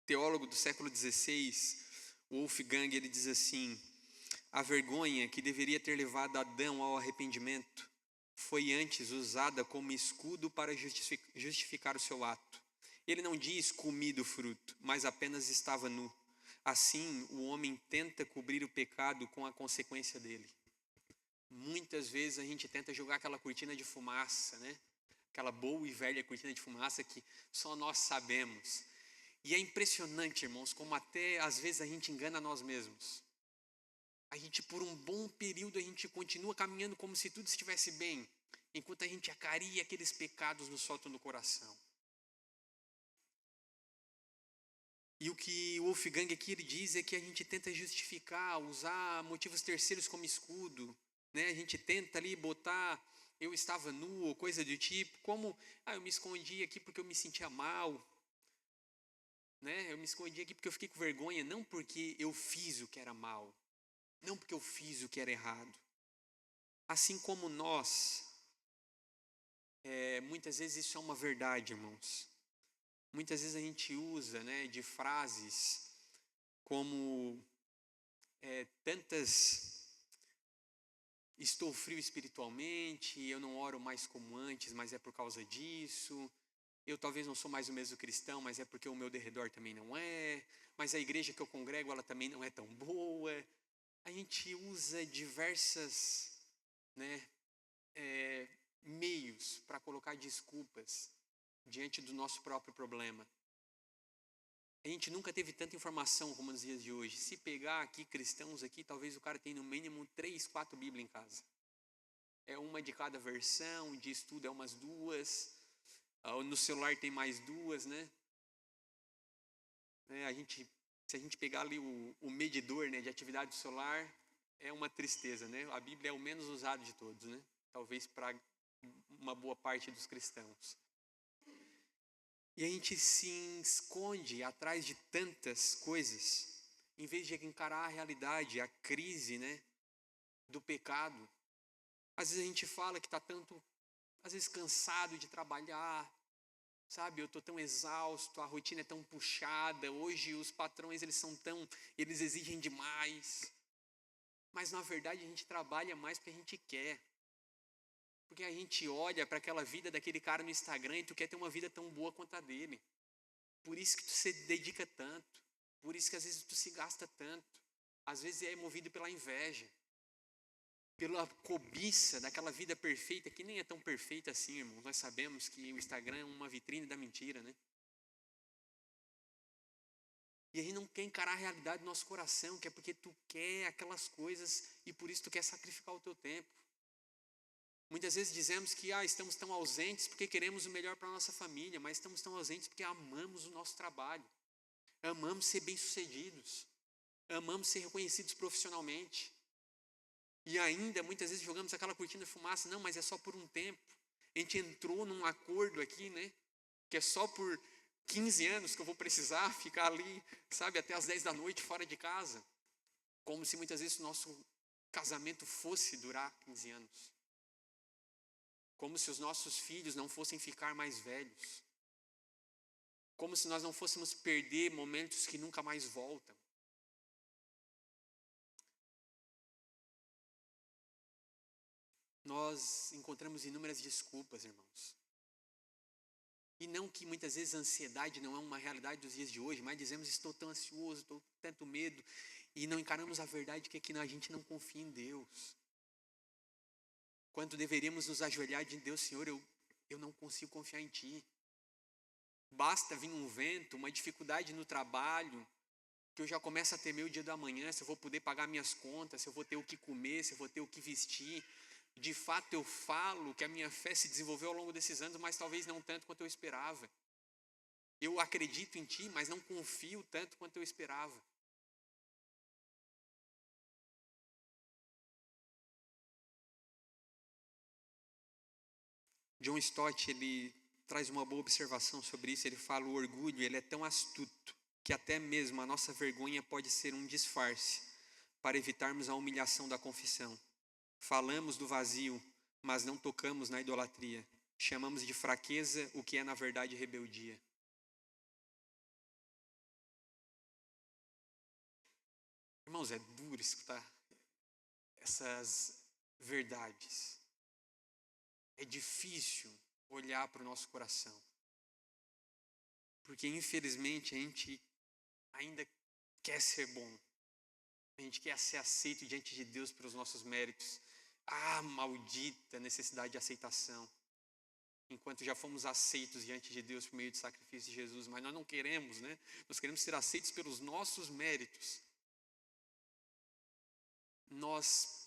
teólogo do século XVI, Wolfgang, ele diz assim, a vergonha que deveria ter levado Adão ao arrependimento foi antes usada como escudo para justificar o seu ato. Ele não diz comi do fruto, mas apenas estava nu. Assim, o homem tenta cobrir o pecado com a consequência dele. Muitas vezes a gente tenta jogar aquela cortina de fumaça, né? Aquela boa e velha cortina de fumaça que só nós sabemos. E é impressionante, irmãos, como até às vezes a gente engana nós mesmos. A gente, por um bom período, a gente continua caminhando como se tudo estivesse bem, enquanto a gente acaria aqueles pecados no sótão do coração. E o que o Wolfgang aqui ele diz é que a gente tenta justificar, usar motivos terceiros como escudo, né? A gente tenta ali botar eu estava nu ou coisa do tipo, como eu me escondi aqui porque eu me sentia mal, né? Eu me escondi aqui porque eu fiquei com vergonha, não porque eu fiz o que era mal, não porque eu fiz o que era errado. Assim como nós, muitas vezes isso é uma verdade, irmãos. Muitas vezes a gente usa, né, de frases como tantas, estou frio espiritualmente, eu não oro mais como antes, mas é por causa disso. Eu talvez não sou mais o mesmo cristão, mas é porque o meu derredor também não é. Mas a igreja que eu congrego, ela também não é tão boa. A gente usa diversas, né, meios para colocar desculpas diante do nosso próprio problema. A gente nunca teve tanta informação como nos dias de hoje. Se pegar aqui cristãos aqui, talvez o cara tenha no mínimo 3, 4 Bíblias em casa. É uma de cada versão, de estudo é umas 2. No celular tem mais 2, né? Se a gente pegar ali o medidor, né, de atividade solar, é uma tristeza, né? A Bíblia é o menos usado de todos, né? Talvez para uma boa parte dos cristãos. E a gente se esconde atrás de tantas coisas, em vez de encarar a realidade, a crise, né, do pecado. Às vezes a gente fala que está tanto, às vezes cansado de trabalhar, sabe? Eu estou tão exausto, a rotina é tão puxada, hoje os patrões eles exigem demais. Mas na verdade a gente trabalha mais porque a gente quer. Porque a gente olha para aquela vida daquele cara no Instagram e tu quer ter uma vida tão boa quanto a dele. Por isso que tu se dedica tanto. Por isso que às vezes tu se gasta tanto. Às vezes é movido pela inveja, pela cobiça daquela vida perfeita, que nem é tão perfeita assim, irmão. Nós sabemos que o Instagram é uma vitrine da mentira, né? E a gente não quer encarar a realidade do nosso coração, que é porque tu quer aquelas coisas e por isso tu quer sacrificar o teu tempo. Muitas vezes dizemos que estamos tão ausentes porque queremos o melhor para a nossa família, mas estamos tão ausentes porque amamos o nosso trabalho, amamos ser bem-sucedidos, amamos ser reconhecidos profissionalmente. E ainda, muitas vezes, jogamos aquela cortina de fumaça, não, mas é só por um tempo. A gente entrou num acordo aqui, né, que é só por 15 anos que eu vou precisar ficar ali, sabe, até as 10 da noite fora de casa. Como se muitas vezes o nosso casamento fosse durar 15 anos. Como se os nossos filhos não fossem ficar mais velhos. Como se nós não fôssemos perder momentos que nunca mais voltam. Nós encontramos inúmeras desculpas, irmãos. E não que muitas vezes a ansiedade não é uma realidade dos dias de hoje, mas dizemos, estou tão ansioso, estou com tanto medo, e não encaramos a verdade que é que a gente não confia em Deus. Quanto deveríamos nos ajoelhar diante de Deus, Senhor, eu não consigo confiar em Ti. Basta vir um vento, uma dificuldade no trabalho, que eu já começo a temer o dia da manhã, se eu vou poder pagar minhas contas, se eu vou ter o que comer, se eu vou ter o que vestir. De fato, eu falo que a minha fé se desenvolveu ao longo desses anos, mas talvez não tanto quanto eu esperava. Eu acredito em Ti, mas não confio tanto quanto eu esperava. John Stott, ele traz uma boa observação sobre isso. Ele fala: o orgulho, ele é tão astuto que até mesmo a nossa vergonha pode ser um disfarce para evitarmos a humilhação da confissão. Falamos do vazio, mas não tocamos na idolatria. Chamamos de fraqueza o que é na verdade rebeldia. Irmãos, é duro escutar essas verdades. É difícil olhar para o nosso coração. Porque infelizmente a gente ainda quer ser bom. A gente quer ser aceito diante de Deus pelos nossos méritos. Maldita necessidade de aceitação. Enquanto já fomos aceitos diante de Deus por meio do sacrifício de Jesus. Mas nós não queremos, né? Nós queremos ser aceitos pelos nossos méritos. Nós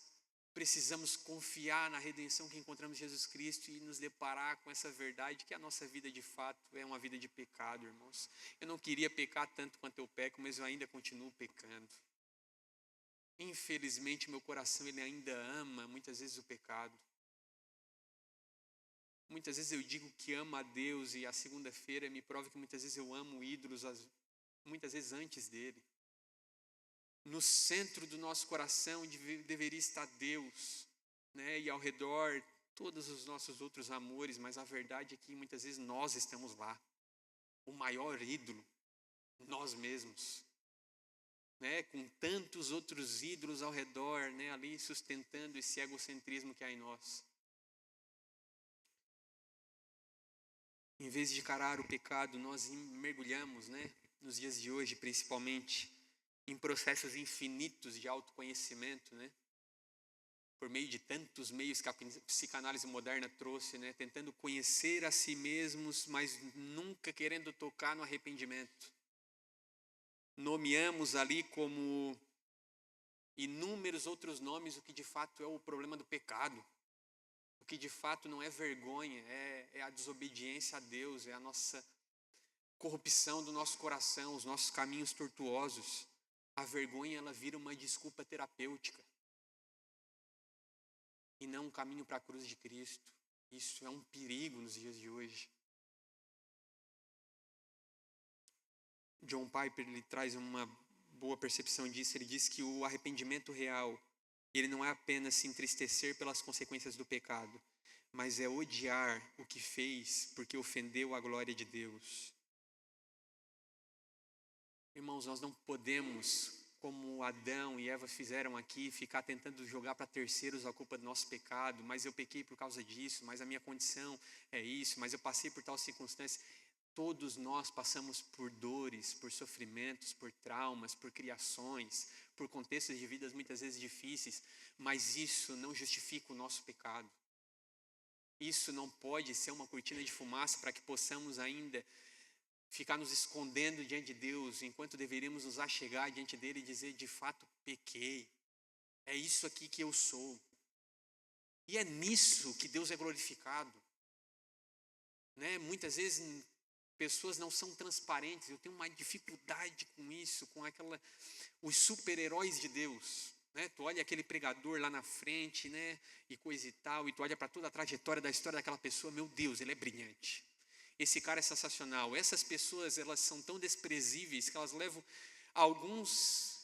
precisamos confiar na redenção que encontramos em Jesus Cristo e nos deparar com essa verdade que a nossa vida de fato é uma vida de pecado, irmãos. Eu não queria pecar tanto quanto eu peco, mas eu ainda continuo pecando. Infelizmente, meu coração ele ainda ama muitas vezes o pecado. Muitas vezes eu digo que amo a Deus e a segunda-feira me prova que muitas vezes eu amo ídolos, muitas vezes antes dele. No centro do nosso coração deveria estar Deus, né? E ao redor todos os nossos outros amores, mas a verdade é que muitas vezes nós estamos lá. O maior ídolo, nós mesmos, né? Com tantos outros ídolos ao redor, né? Ali sustentando esse egocentrismo que há em nós. Em vez de encarar o pecado, nós mergulhamos, né? Nos dias de hoje, principalmente, em processos infinitos de autoconhecimento, né? Por meio de tantos meios que a psicanálise moderna trouxe, né? Tentando conhecer a si mesmos, mas nunca querendo tocar no arrependimento. Nomeamos ali como inúmeros outros nomes o que de fato é o problema do pecado. O que de fato não é vergonha, é a desobediência a Deus, é a nossa corrupção do nosso coração, os nossos caminhos tortuosos. A vergonha, ela vira uma desculpa terapêutica e não um caminho para a cruz de Cristo. Isso é um perigo nos dias de hoje. John Piper, ele traz uma boa percepção disso. Ele diz que o arrependimento real, ele não é apenas se entristecer pelas consequências do pecado, mas é odiar o que fez porque ofendeu a glória de Deus. Irmãos, nós não podemos, como Adão e Eva fizeram aqui, ficar tentando jogar para terceiros a culpa do nosso pecado. Mas eu pequei por causa disso, mas a minha condição é isso, mas eu passei por tal circunstância. Todos nós passamos por dores, por sofrimentos, por traumas, por criações, por contextos de vidas muitas vezes difíceis, mas isso não justifica o nosso pecado. Isso não pode ser uma cortina de fumaça para que possamos ainda ficar nos escondendo diante de Deus, enquanto deveríamos nos achegar diante dele e dizer: de fato pequei, é isso aqui que eu sou. E é nisso que Deus é glorificado, né? Muitas vezes pessoas não são transparentes. Eu tenho uma dificuldade com isso, com os super-heróis de Deus, né? Tu olha aquele pregador lá na frente, né? E coisa e tal, e tu olha para toda a trajetória da história daquela pessoa, meu Deus, ele é brilhante. Esse cara é sensacional. Essas pessoas, elas são tão desprezíveis que elas levam alguns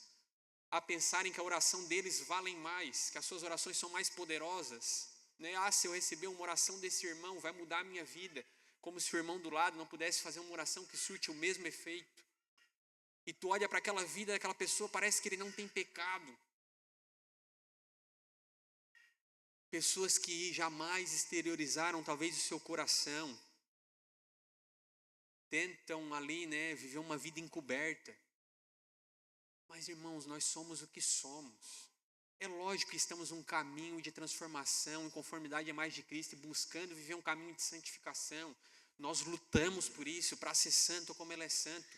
a pensarem que a oração deles valem mais, que as suas orações são mais poderosas, né? Ah, se eu receber uma oração desse irmão, vai mudar a minha vida. Como se o irmão do lado não pudesse fazer uma oração que surte o mesmo efeito. E tu olha para aquela vida daquela pessoa, parece que ele não tem pecado. Pessoas que jamais exteriorizaram talvez o seu coração, tentam ali, né, viver uma vida encoberta. Mas, irmãos, nós somos o que somos. É lógico que estamos num caminho de transformação, em conformidade a mais de Cristo, e buscando viver um caminho de santificação. Nós lutamos por isso, para ser santo como Ele é santo.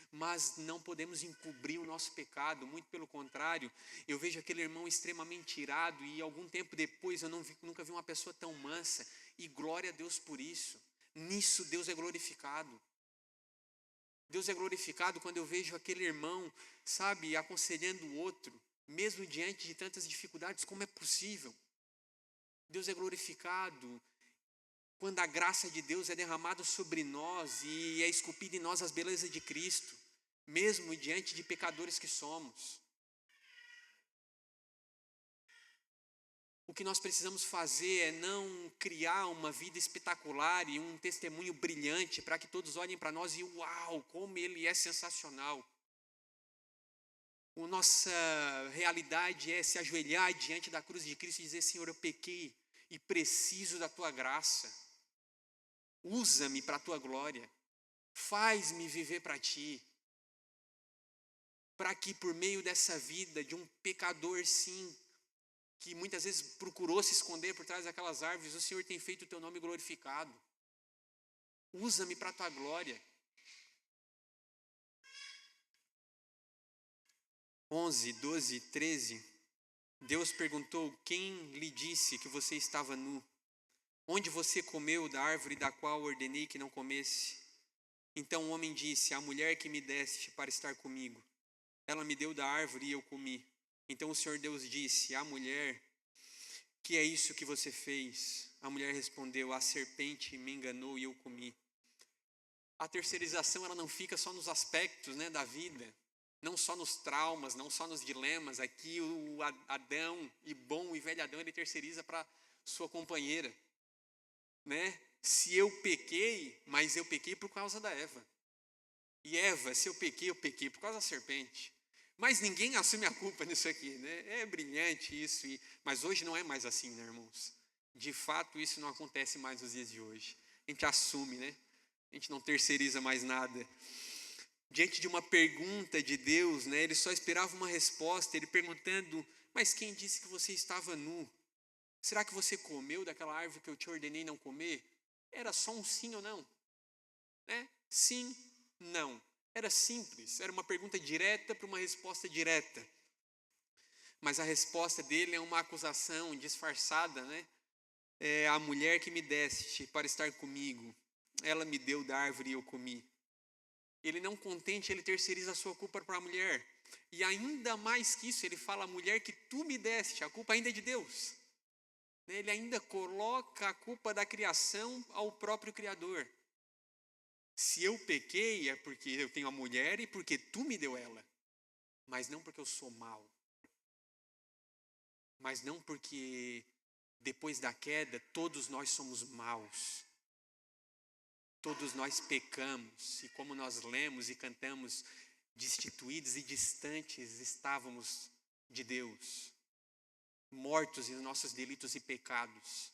Mas não podemos encobrir o nosso pecado, muito pelo contrário. Eu vejo aquele irmão extremamente irado e algum tempo depois eu nunca vi uma pessoa tão mansa, e glória a Deus por isso. Nisso Deus é glorificado. Deus é glorificado quando eu vejo aquele irmão, sabe, aconselhando o outro, mesmo diante de tantas dificuldades. Como é possível? Deus é glorificado quando a graça de Deus é derramada sobre nós e é esculpida em nós as belezas de Cristo, mesmo diante de pecadores que somos. O que nós precisamos fazer é não criar uma vida espetacular e um testemunho brilhante para que todos olhem para nós e uau, como ele é sensacional. A nossa realidade é se ajoelhar diante da cruz de Cristo e dizer: Senhor, eu pequei e preciso da tua graça. Usa-me para a tua glória. Faz-me viver para ti. Para que por meio dessa vida de um pecador, sim, que muitas vezes procurou se esconder por trás daquelas árvores, o Senhor tem feito o teu nome glorificado. Usa-me para a tua glória. 11, 12, 13. Deus perguntou: quem lhe disse que você estava nu? Onde você comeu da árvore da qual ordenei que não comesse? Então o homem disse: a mulher que me deste para estar comigo, ela me deu da árvore e eu comi. Então o Senhor Deus disse à mulher: que é isso que você fez? A mulher respondeu: a serpente me enganou e eu comi. A terceirização, ela não fica só nos aspectos, né, da vida, não só nos traumas, não só nos dilemas. Aqui o Adão, e bom e velho Adão, ele terceiriza para sua companheira, né? Se eu pequei, mas eu pequei por causa da Eva. E Eva, se eu pequei por causa da serpente. Mas ninguém assume a culpa nisso aqui, né? É brilhante isso, mas hoje não é mais assim, né, irmãos? De fato, isso não acontece mais nos dias de hoje. A gente assume, né? A gente não terceiriza mais nada. Diante de uma pergunta de Deus, né, ele só esperava uma resposta, ele perguntando: mas quem disse que você estava nu? Será que você comeu daquela árvore que eu te ordenei não comer? Era só um sim ou não, né? Sim, não. Era simples, era uma pergunta direta para uma resposta direta. Mas a resposta dele é uma acusação disfarçada, né? É a mulher que me deste para estar comigo, ela me deu da árvore e eu comi. Ele não contente, ele terceiriza a sua culpa para a mulher. E ainda mais que isso, ele fala: a mulher que tu me deste, a culpa ainda é de Deus. Ele ainda coloca a culpa da criação ao próprio Criador. Se eu pequei é porque eu tenho a mulher e porque tu me deu ela. Mas não porque eu sou mau. Mas não porque depois da queda todos nós somos maus. Todos nós pecamos, e como nós lemos e cantamos, destituídos e distantes estávamos de Deus, mortos em nossos delitos e pecados.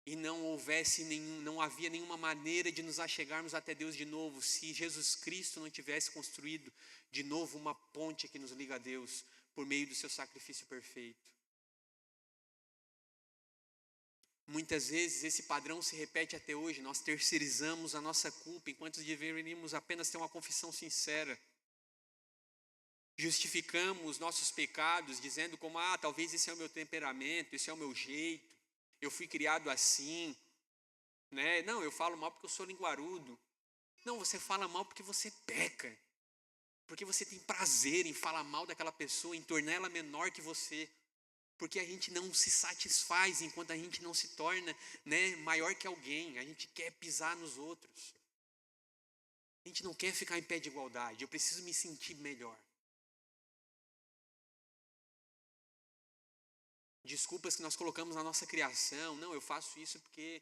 e não havia nenhuma maneira de nos achegarmos até Deus de novo, se Jesus Cristo não tivesse construído de novo uma ponte que nos liga a Deus, por meio do seu sacrifício perfeito. Muitas vezes esse padrão se repete até hoje, nós terceirizamos a nossa culpa, enquanto deveríamos apenas ter uma confissão sincera. Justificamos nossos pecados, dizendo como, talvez esse é o meu temperamento, esse é o meu jeito, eu fui criado assim, né? Não, eu falo mal porque eu sou linguarudo. Não, você fala mal porque você peca, porque você tem prazer em falar mal daquela pessoa, em tornar ela menor que você, porque a gente não se satisfaz enquanto a gente não se torna, né, maior que alguém, a gente quer pisar nos outros, a gente não quer ficar em pé de igualdade, eu preciso me sentir melhor. Desculpas que nós colocamos na nossa criação, não, eu faço isso porque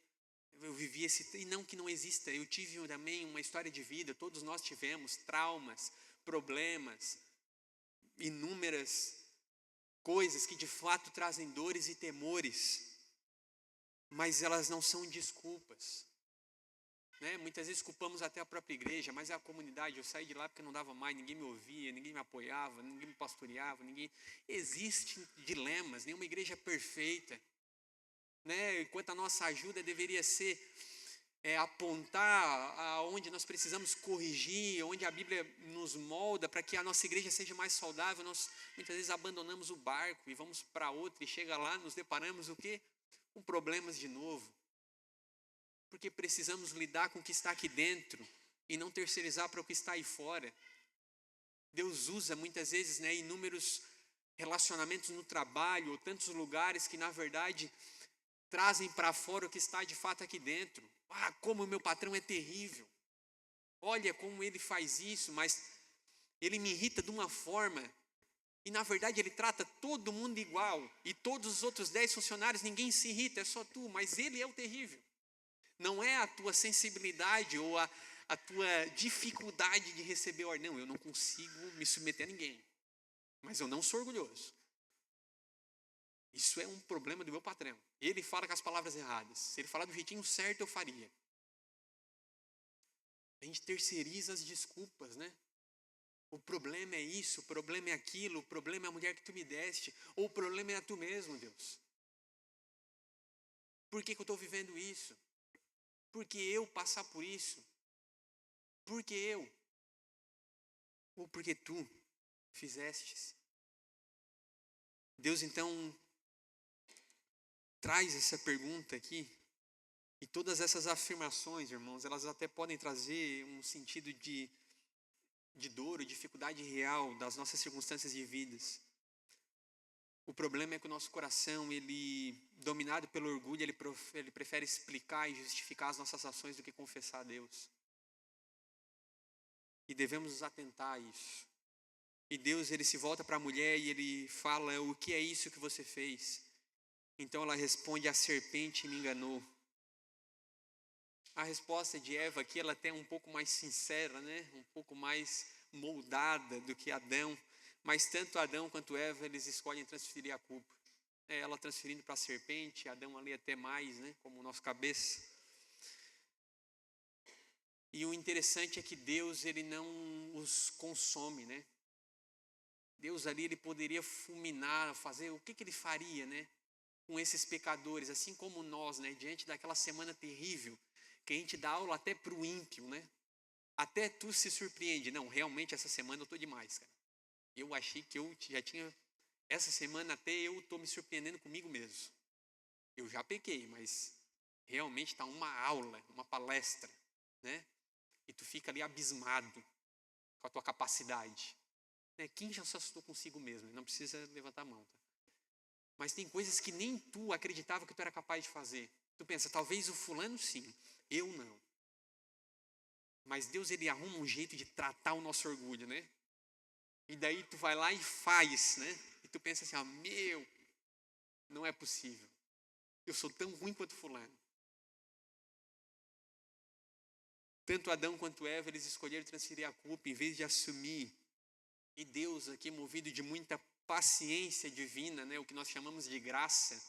eu vivi e não que não exista, eu tive também uma história de vida, todos nós tivemos traumas, problemas, inúmeras coisas que de fato trazem dores e temores, mas elas não são desculpas, né? Muitas vezes culpamos até a própria igreja, mas é a comunidade, eu saí de lá porque não dava mais, ninguém me ouvia, ninguém me apoiava, ninguém me pastoreava, existem dilemas, nenhuma igreja é perfeita, né? Enquanto a nossa ajuda deveria ser apontar aonde nós precisamos corrigir, onde a Bíblia nos molda para que a nossa igreja seja mais saudável, nós muitas vezes abandonamos o barco e vamos para outra e chega lá, nos deparamos o quê? Com problemas de novo, porque precisamos lidar com o que está aqui dentro e não terceirizar para o que está aí fora. Deus usa muitas vezes, né, inúmeros relacionamentos no trabalho ou tantos lugares que na verdade trazem para fora o que está de fato aqui dentro. Como o meu patrão é terrível. Olha como ele faz isso, mas ele me irrita de uma forma. E na verdade ele trata todo mundo igual. E todos os outros 10 funcionários, ninguém se irrita, é só tu. Mas ele é o terrível. Não é a tua sensibilidade ou a tua dificuldade de receber ordem. Não, eu não consigo me submeter a ninguém. Mas eu não sou orgulhoso. Isso é um problema do meu patrão. Ele fala com as palavras erradas. Se ele falar do jeitinho certo, eu faria. A gente terceiriza as desculpas, né? O problema é isso, o problema é aquilo, o problema é a mulher que tu me deste, ou o problema é tu mesmo, Deus. Por que eu estou vivendo isso? Por que eu passar por isso? Por que eu? Ou porque tu fizestes? Deus então traz essa pergunta aqui, e todas essas afirmações, irmãos, elas até podem trazer um sentido de dor ou dificuldade real das nossas circunstâncias de vidas. O problema é que o nosso coração, ele, dominado pelo orgulho, ele prefere explicar e justificar as nossas ações do que confessar a Deus. E devemos nos atentar a isso. E Deus, ele se volta para a mulher e ele fala: o que é isso que você fez? Então ela responde: a serpente me enganou. A resposta de Eva aqui, ela até é um pouco mais sincera, né? Um pouco mais moldada do que Adão. Mas tanto Adão quanto Eva, eles escolhem transferir a culpa. Ela transferindo para a serpente, Adão ali até mais, né? Como o nosso cabeça. E o interessante é que Deus, ele não os consome, né? Deus ali, ele poderia fulminar, fazer, o que ele faria, né? Com esses pecadores, assim como nós, né? Diante daquela semana terrível, que a gente dá aula até para o ímpio, né? Até tu se surpreende. Não, realmente essa semana eu estou demais, cara. Eu achei que eu já tinha... Essa semana até eu estou me surpreendendo comigo mesmo. Eu já pequei, mas realmente está uma aula, uma palestra, né? E tu fica ali abismado com a tua capacidade. Quem já se assustou consigo mesmo? Não precisa levantar a mão, tá? Mas tem coisas que nem tu acreditava que tu era capaz de fazer. Tu pensa, talvez o fulano sim, eu não. Mas Deus, ele arruma um jeito de tratar o nosso orgulho, né? E daí tu vai lá e faz, né? E tu pensa assim, não é possível. Eu sou tão ruim quanto fulano. Tanto Adão quanto Eva, eles escolheram transferir a culpa em vez de assumir. E Deus aqui, movido de muita paciência divina, né? O que nós chamamos de graça,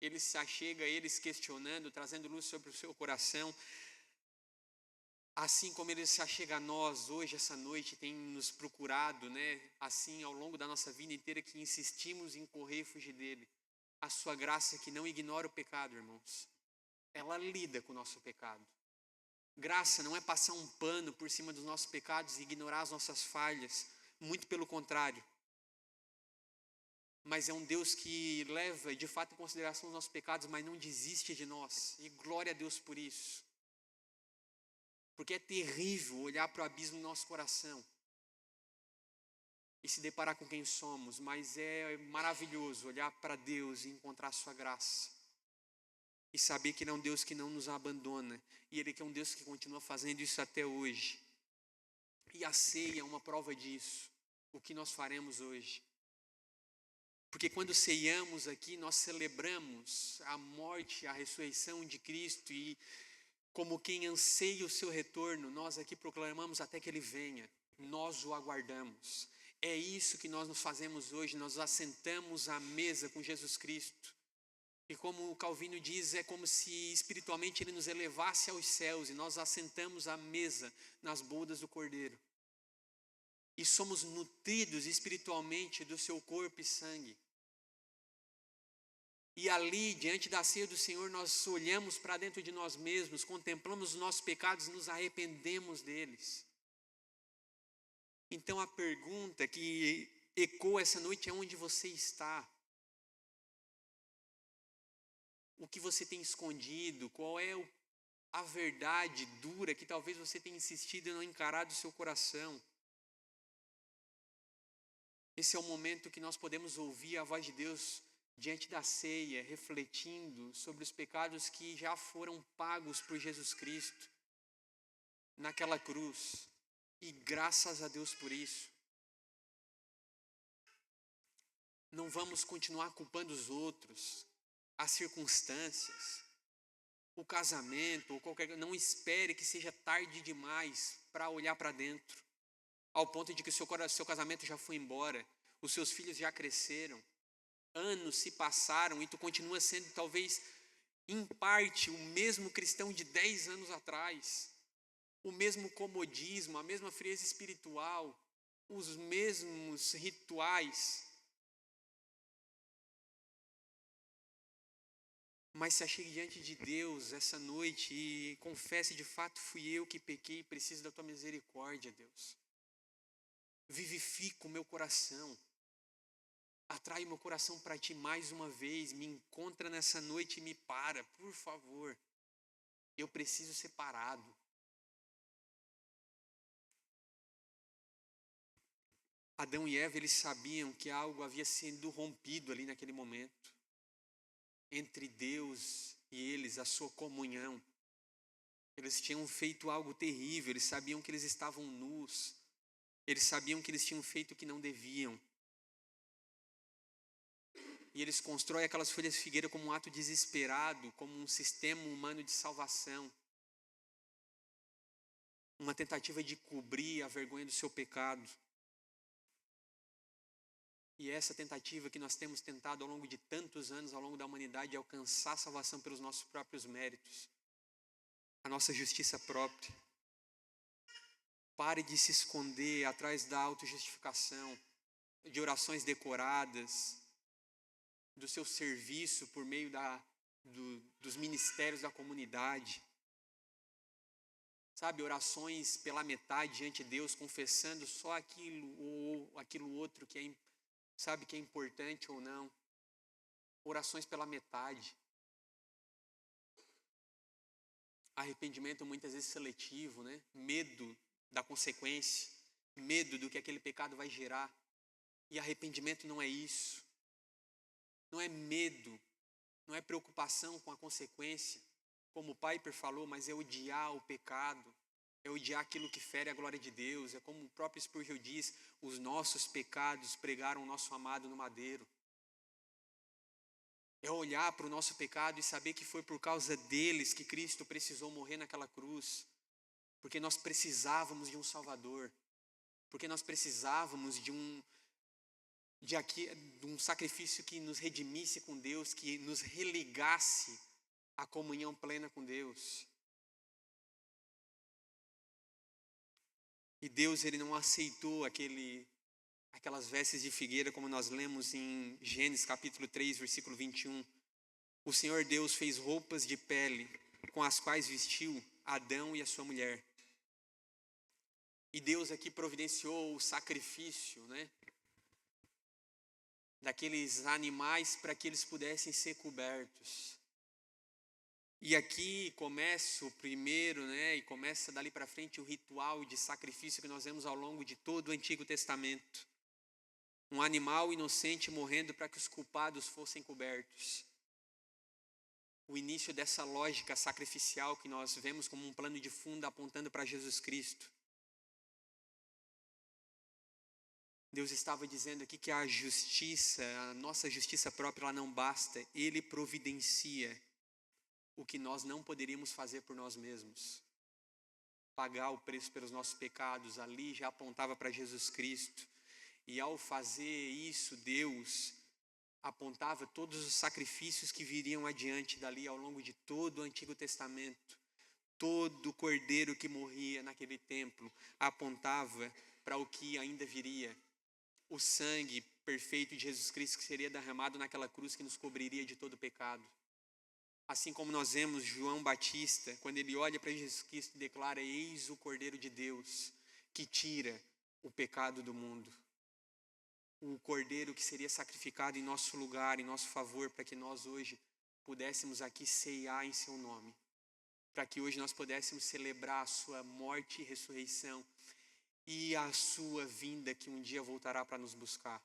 Ele se achega a eles questionando, trazendo luz sobre o seu coração. Assim como Ele se achega a nós hoje, essa noite, tem nos procurado, né? Assim, ao longo da nossa vida inteira, que insistimos em correr e fugir dEle. A sua graça que não ignora o pecado, irmãos. Ela lida com o nosso pecado. Graça não é passar um pano por cima dos nossos pecados e ignorar as nossas falhas. Muito pelo contrário. Mas é um Deus que leva de fato em consideração os nossos pecados, mas não desiste de nós. E glória a Deus por isso. Porque é terrível olhar para o abismo do nosso coração e se deparar com quem somos, mas é maravilhoso olhar para Deus e encontrar a sua graça. E saber que Ele é um Deus que não nos abandona. E Ele que é um Deus que continua fazendo isso até hoje. E a ceia é uma prova disso. O que nós faremos hoje. Porque quando ceiamos aqui, nós celebramos a morte e a ressurreição de Cristo. E como quem anseia o seu retorno, nós aqui proclamamos até que Ele venha. Nós o aguardamos. É isso que nós nos fazemos hoje. Nós assentamos à mesa com Jesus Cristo. E como o Calvino diz, é como se espiritualmente Ele nos elevasse aos céus. E nós assentamos à mesa nas bodas do Cordeiro. E somos nutridos espiritualmente do seu corpo e sangue. E ali, diante da ceia do Senhor, nós olhamos para dentro de nós mesmos, contemplamos os nossos pecados e nos arrependemos deles. Então a pergunta que ecoa essa noite é: onde você está? O que você tem escondido? Qual é a verdade dura que talvez você tenha insistido em não encarar do seu coração? Esse é o momento que nós podemos ouvir a voz de Deus diante da ceia, refletindo sobre os pecados que já foram pagos por Jesus Cristo naquela cruz. E graças a Deus por isso. Não vamos continuar culpando os outros, as circunstâncias, o casamento ou qualquer coisa. Não espere que seja tarde demais para olhar para dentro, ao ponto de que o seu casamento já foi embora, os seus filhos já cresceram, anos se passaram e tu continua sendo talvez em parte o mesmo cristão de 10 anos atrás, o mesmo comodismo, a mesma frieza espiritual, os mesmos rituais. Mas se achegue diante de Deus essa noite e confesse: de fato fui eu que pequei e preciso da tua misericórdia, Deus. Vivifica o meu coração. Atrai meu coração para ti mais uma vez. Me encontra nessa noite e me para, por favor. Eu preciso ser parado. Adão e Eva, eles sabiam que algo havia sido rompido ali naquele momento. Entre Deus e eles, a sua comunhão. Eles tinham feito algo terrível, eles sabiam que eles estavam nus. Eles sabiam que eles tinham feito o que não deviam. E eles constroem aquelas folhas de figueira como um ato desesperado, como um sistema humano de salvação. Uma tentativa de cobrir a vergonha do seu pecado. E essa tentativa que nós temos tentado ao longo de tantos anos, ao longo da humanidade, é alcançar a salvação pelos nossos próprios méritos. A nossa justiça própria. Pare de se esconder atrás da autojustificação, de orações decoradas, do seu serviço por meio dos ministérios da comunidade. Sabe, orações pela metade diante de Deus, confessando só aquilo ou aquilo outro que é importante ou não. Orações pela metade. Arrependimento muitas vezes seletivo, né? Medo da consequência, medo do que aquele pecado vai gerar. E arrependimento não é isso. Não é medo, não é preocupação com a consequência, como o Piper falou, mas é odiar o pecado, é odiar aquilo que fere a glória de Deus. É como o próprio Spurgeon diz: os nossos pecados pregaram o nosso amado no madeiro. É olhar para o nosso pecado e saber que foi por causa deles que Cristo precisou morrer naquela cruz. Porque nós precisávamos de um Salvador. Porque nós precisávamos de de um sacrifício que nos redimisse com Deus, que nos religasse à comunhão plena com Deus. E Deus, ele não aceitou aquelas vestes de figueira, como nós lemos em Gênesis capítulo 3, versículo 21. O Senhor Deus fez roupas de pele, com as quais vestiu Adão e a sua mulher. E Deus aqui providenciou o sacrifício, né, daqueles animais para que eles pudessem ser cobertos. E aqui começa o primeiro, né, e começa dali para frente o ritual de sacrifício que nós vemos ao longo de todo o Antigo Testamento. Um animal inocente morrendo para que os culpados fossem cobertos. O início dessa lógica sacrificial que nós vemos como um plano de fundo apontando para Jesus Cristo. Deus estava dizendo aqui que a justiça, a nossa justiça própria, ela não basta. Ele providencia o que nós não poderíamos fazer por nós mesmos. Pagar o preço pelos nossos pecados, ali já apontava para Jesus Cristo. E ao fazer isso, Deus apontava todos os sacrifícios que viriam adiante dali ao longo de todo o Antigo Testamento. Todo cordeiro que morria naquele templo apontava para o que ainda viria. O sangue perfeito de Jesus Cristo que seria derramado naquela cruz que nos cobriria de todo pecado. Assim como nós vemos João Batista, quando ele olha para Jesus Cristo e declara: eis o Cordeiro de Deus, que tira o pecado do mundo. O Cordeiro que seria sacrificado em nosso lugar, em nosso favor, para que nós hoje pudéssemos aqui ceiar em seu nome. Para que hoje nós pudéssemos celebrar a sua morte e ressurreição e a sua vinda que um dia voltará para nos buscar.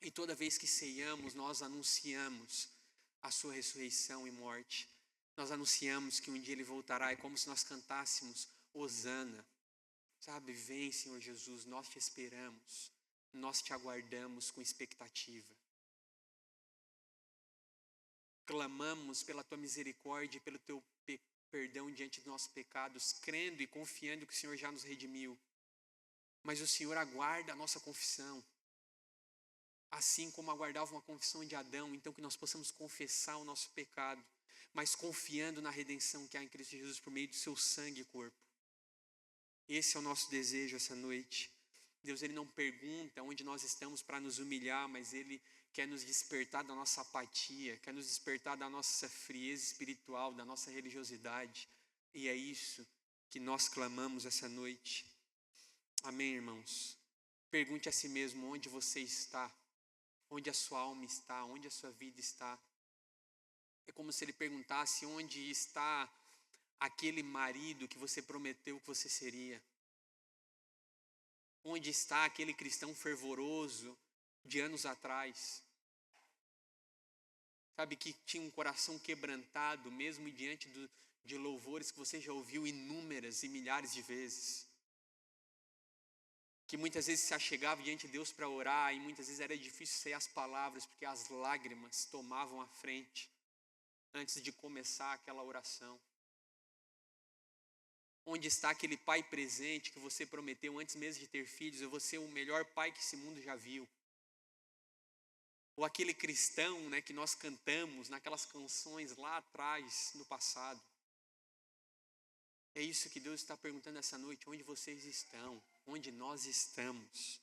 E toda vez que ceiamos, nós anunciamos a sua ressurreição e morte. Nós anunciamos que um dia ele voltará. É como se nós cantássemos Hosana. Sabe, vem Senhor Jesus, nós te esperamos. Nós te aguardamos com expectativa. Clamamos pela tua misericórdia e pelo teu perdão diante dos nossos pecados, crendo e confiando que o Senhor já nos redimiu. Mas o Senhor aguarda a nossa confissão. Assim como aguardava uma confissão de Adão, então que nós possamos confessar o nosso pecado, mas confiando na redenção que há em Cristo Jesus por meio do seu sangue e corpo. Esse é o nosso desejo essa noite. Deus, ele não pergunta onde nós estamos para nos humilhar, mas ele quer nos despertar da nossa apatia, quer nos despertar da nossa frieza espiritual, da nossa religiosidade. E é isso que nós clamamos essa noite. Amém, irmãos? Pergunte a si mesmo onde você está. Onde a sua alma está, onde a sua vida está. É como se ele perguntasse onde está aquele marido que você prometeu que você seria. Onde está aquele cristão fervoroso de anos atrás. Sabe, que tinha um coração quebrantado, mesmo diante de louvores que você já ouviu inúmeras e milhares de vezes. Que muitas vezes se achegava diante de Deus para orar e muitas vezes era difícil sair as palavras porque as lágrimas tomavam a frente antes de começar aquela oração. Onde está aquele pai presente que você prometeu antes mesmo de ter filhos? Eu vou ser o melhor pai que esse mundo já viu. Ou aquele cristão, né, que nós cantamos naquelas canções lá atrás, no passado. É isso que Deus está perguntando essa noite. Onde vocês estão? Onde nós estamos?